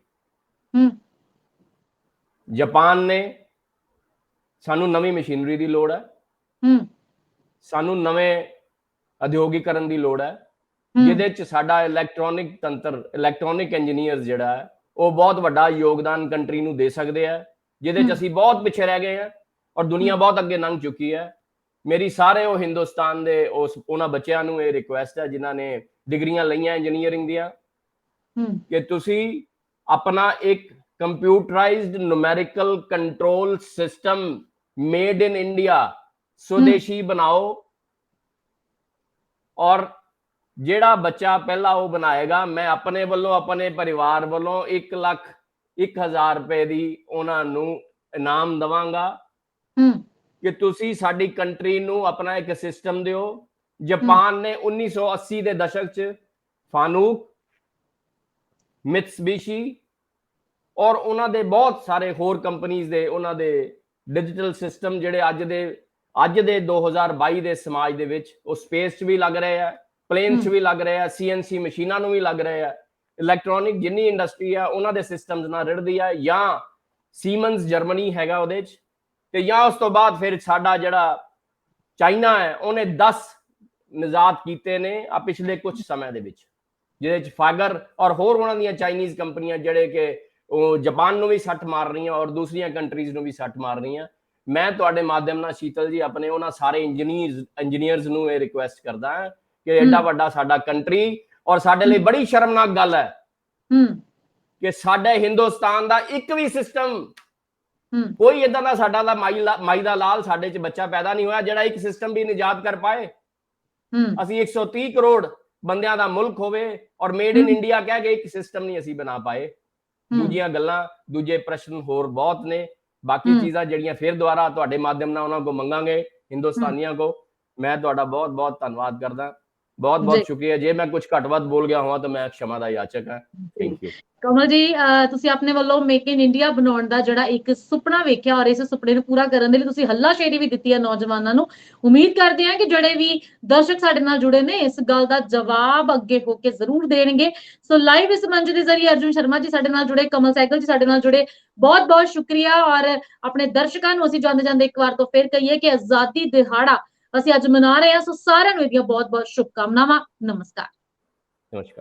Speaker 3: ਜਾਪਾਨ ਨੇ ਸਾਨੂੰ ਨਵੀਂ ਮਸ਼ੀਨਰੀ ਦੀ ਲੋੜ ਹੈ, ਸਾਨੂੰ ਨਵੇਂ ਉਦਯੋਗੀਕਰਨ ਦੀ ਲੋੜ ਹੈ, ਜਿਹਦੇ ਚ ਸਾਡਾ ਇਲੈਕਟ੍ਰੋਨਿਕ ਤੰਤਰ, ਇਲੈਕਟ੍ਰੋਨਿਕ ਇੰਜੀਨੀਅਰ ਜਿਹੜਾ ਹੈ ਉਹ ਬਹੁਤ ਵੱਡਾ ਯੋਗਦਾਨ ਕੰਟਰੀ ਨੂੰ ਦੇ ਸਕਦੇ ਆ, ਜਿਹਦੇ ਚ ਅਸੀਂ ਬਹੁਤ ਪਿੱਛੇ ਰਹਿ ਗਏ ਆ ਔਰ ਦੁਨੀਆ ਬਹੁਤ ਅੱਗੇ ਲੰਘ ਚੁੱਕੀ ਹੈ। ਮੇਰੀ ਸਾਰੇ ਉਹ ਹਿੰਦੁਸਤਾਨ ਦੇ ਉਹਨਾਂ ਬੱਚਿਆਂ ਨੂੰ ਇਹ ਰਿਕੁਐਸਟ ਹੈ ਜਿਨ੍ਹਾਂ ਨੇ ਡਿਗਰੀਆਂ ਲਈਆਂ ਇੰਜੀਨੀਅਰਿੰਗ ਦੀਆਂ, ਕਿ ਤੁਸੀਂ ਆਪਣਾ ਇੱਕ computerised numerical control system made in India स्वदेशी बनाओ, और ਜਿਹੜਾ ਬੱਚਾ ਪਹਿਲਾ ਉਹ ਬਣਾਏਗਾ, ਮੈਂ ਆਪਣੇ ਵੱਲੋਂ ਆਪਣੇ ਪਰਿਵਾਰ ਵੱਲੋਂ 1,01,000 ਰੁਪਏ ਦੀ ਉਹਨਾਂ ਨੂੰ ਇਨਾਮ ਦਵਾਂਗਾ ਕਿ ਤੁਸੀਂ ਸਾਡੀ ਕੰਟਰੀ ਨੂੰ ਆਪਣਾ ਇੱਕ ਸਿਸਟਮ ਦਿਓ। ਜਾਪਾਨ ਨੇ 1980 ਦੇ ਦਸ਼ਕ ਚ ਫਾਨੂਕ, ਮਿਤਸੂਬਿਸ਼ੀ ਔਰ ਉਹਨਾਂ ਦੇ ਬਹੁਤ ਸਾਰੇ ਹੋਰ ਕੰਪਨੀਆਂ ਦੇ ਉਹਨਾਂ ਦੇ ਡਿਜੀਟਲ ਸਿਸਟਮ ਜਿਹੜੇ ਅੱਜ ਦੇ 2022 ਦੇ ਸਮਾਜ ਦੇ ਵਿੱਚ ਉਹ ਸਪੇਸ 'ਚ ਵੀ ਲੱਗ ਰਹੇ ਆ, ਪਲੇਨ 'ਚ ਵੀ ਲੱਗ ਰਹੇ ਆ, CNC ਮਸ਼ੀਨਾਂ ਨੂੰ ਵੀ ਲੱਗ ਰਹੇ ਆ, ਇਲੈਕਟ੍ਰੋਨਿਕ ਜਿੰਨੀ ਇੰਡਸਟਰੀ ਆ ਉਹਨਾਂ ਦੇ ਸਿਸਟਮਸ ਨਾਲ ਰਿੜਦੀ ਆ, ਜਾਂ ਸੀਮਨਸ ਜਰਮਨੀ ਹੈਗਾ ਉਹਦੇ 'ਚ, ਤੇ ਜਾਂ ਉਸ ਤੋਂ ਬਾਅਦ ਫਿਰ ਸਾਡਾ ਜਿਹੜਾ ਚਾਈਨਾ ਹੈ ਉਹਨੇ 10 ਨਿਜ਼ਾਤ ਕੀਤੇ ਨੇ ਆ ਪਿਛਲੇ ਕੁਝ ਸਮੇਂ ਦੇ ਵਿੱਚ, ਜਿਹਦੇ 'ਚ ਫਾਗਰ ਔਰ ਹੋਰ ਉਹਨਾਂ ਦੀਆਂ ਚਾਈਨੀਜ਼ ਕੰਪਨੀਆਂ ਜਿਹੜੇ ਕਿ ਉਹ ਜਾਪਾਨ ਨੂੰ ਵੀ ਸੱਟ ਮਾਰ ਰਹੀਆਂ ਔਰ ਦੂਸਰੀਆਂ ਕੰਟਰੀਜ਼ ਨੂੰ ਵੀ ਸੱਟ ਮਾਰ ਰਹੀਆਂ। ਮੈਂ ਤੁਹਾਡੇ ਮਾਧਿਅਮ ਨਾਲ ਸ਼ੀਤਲ ਜੀ ਆਪਣੇ ਉਹਨਾਂ ਸਾਰੇ ਇੰਜੀਨੀਅਰਸ ਨੂੰ ਇਹ ਰਿਕੁਐਸਟ ਕਰਦਾ ਹਾਂ ਕਿ ਐਡਾ ਵੱਡਾ ਸਾਡਾ ਕੰਟਰੀ, ਔਰ ਸਾਡੇ ਲਈ ਬੜੀ ਸ਼ਰਮਨਾਕ ਗੱਲ ਹੈ ਕਿ ਸਾਡੇ ਹਿੰਦੁਸਤਾਨ ਦਾ ਇੱਕ ਵੀ ਸਿਸਟਮ, ਕੋਈ ਇਦਾਂ ਦਾ ਸਾਡਾ ਦਾ ਮਾਈ ਦਾ ਲਾਲ ਸਾਡੇ ਚ ਬੱਚਾ ਪੈਦਾ ਨਹੀਂ ਹੋਇਆ ਜਿਹੜਾ ਇੱਕ ਸਿਸਟਮ ਵੀ ਨਿਜਾਤ ਕਰ ਪਾਏ। ਅਸੀਂ 130 ਕਰੋੜ ਬੰਦਿਆਂ ਦਾ ਮੁਲਕ ਹੋਵੇ ਔਰ ਮੇਡ ਇਨ ਇੰਡੀਆ ਕਹਿ ਕੇ ਇੱਕ ਸਿਸਟਮ ਨਹੀਂ ਅਸੀਂ ਬਣਾ ਪਾਏ। ਦੂਜੀਆਂ ਗੱਲਾਂ, ਦੂਜੇ ਪ੍ਰਸ਼ਨ ਹੋਰ ਬਹੁਤ ਨੇ, ਬਾਕੀ ਚੀਜ਼ਾਂ ਜਿਹੜੀਆਂ ਫਿਰ ਦੁਬਾਰਾ ਤੁਹਾਡੇ ਮਾਧਿਅਮ ਨਾਲ ਉਹਨਾਂ ਕੋ ਮੰਗਾਂਗੇ ਹਿੰਦੁਸਤਾਨੀਆਂ ਕੋ। ਮੈਂ ਤੁਹਾਡਾ ਬਹੁਤ ਬਹੁਤ ਧੰਨਵਾਦ ਕਰਦਾ, ਬਹੁਤ ਬਹੁਤ ਸ਼ੁਕਰੀਆ। ਜੇ ਮੈਂ ਕੁਝ ਘੱਟ ਵੱਧ ਬੋਲ ਗਿਆ ਹੋਵਾਂ ਤਾਂ ਮੈਂ क्षमा ਦਾ ਯਾਚਕ ਹਾਂ। Thank you.
Speaker 1: ਕਮਲ ਜੀ, ਤੁਸੀਂ ਆਪਣੇ ਵੱਲੋਂ ਮੇਕ ਇਨ ਇੰਡੀਆ ਬਣਾਉਣ ਦਾ ਜਿਹੜਾ ਇੱਕ ਸੁਪਨਾ ਵੇਖਿਆ ਔਰ ਇਸ ਸੁਪਨੇ ਨੂੰ ਪੂਰਾ ਕਰਨ ਦੇ ਲਈ ਤੁਸੀਂ ਹੱਲਾਸ਼ੇਰੀ ਵੀ ਦਿੱਤੀ ਹੈ ਨੌਜਵਾਨਾਂ ਨੂੰ। ਉਮੀਦ ਕਰਦੇ ਹਾਂ ਕਿ ਜਿਹੜੇ ਵੀ ਦਰਸ਼ਕ ਸਾਡੇ ਨਾਲ ਜੁੜੇ ਨੇ ਇਸ ਗੱਲ ਦਾ ਜਵਾਬ ਅੱਗੇ ਹੋ ਕੇ ਜ਼ਰੂਰ ਦੇਣਗੇ। ਸੋ ਲਾਈਵ ਇਸ ਮੰਚ ਦੇ ਜ਼ਰੀਏ ਅਰਜੁਨ ਸ਼ਰਮਾ ਜੀ ਸਾਡੇ ਨਾਲ ਜੁੜੇ, ਕਮਲ ਸਹਿਗਲ ਜੀ ਸਾਡੇ ਨਾਲ ਜੁੜੇ, ਬਹੁਤ ਬਹੁਤ ਸ਼ੁਕਰੀਆ। ਔਰ ਆਪਣੇ ਦਰਸ਼ਕਾਂ ਨੂੰ ਅਸੀਂ ਜਾਂਦੇ ਜਾਂਦੇ ਇੱਕ ਵਾਰ ਤੋਂ ਫਿਰ ਕਹੀਏ ਕਿ ਆਜ਼ਾਦੀ ਦਿਹਾੜਾ ਅਸੀਂ ਅੱਜ ਮਨਾ ਰਹੇ ਹਾਂ। ਸੋ ਸਾਰਿਆਂ ਨੂੰ ਇਹਦੀਆਂ ਬਹੁਤ ਬਹੁਤ ਸ਼ੁਭਕਾਮਨਾਵਾਂ। ਨਮਸਕਾਰ।
Speaker 3: ਨਮਸਕਾਰ।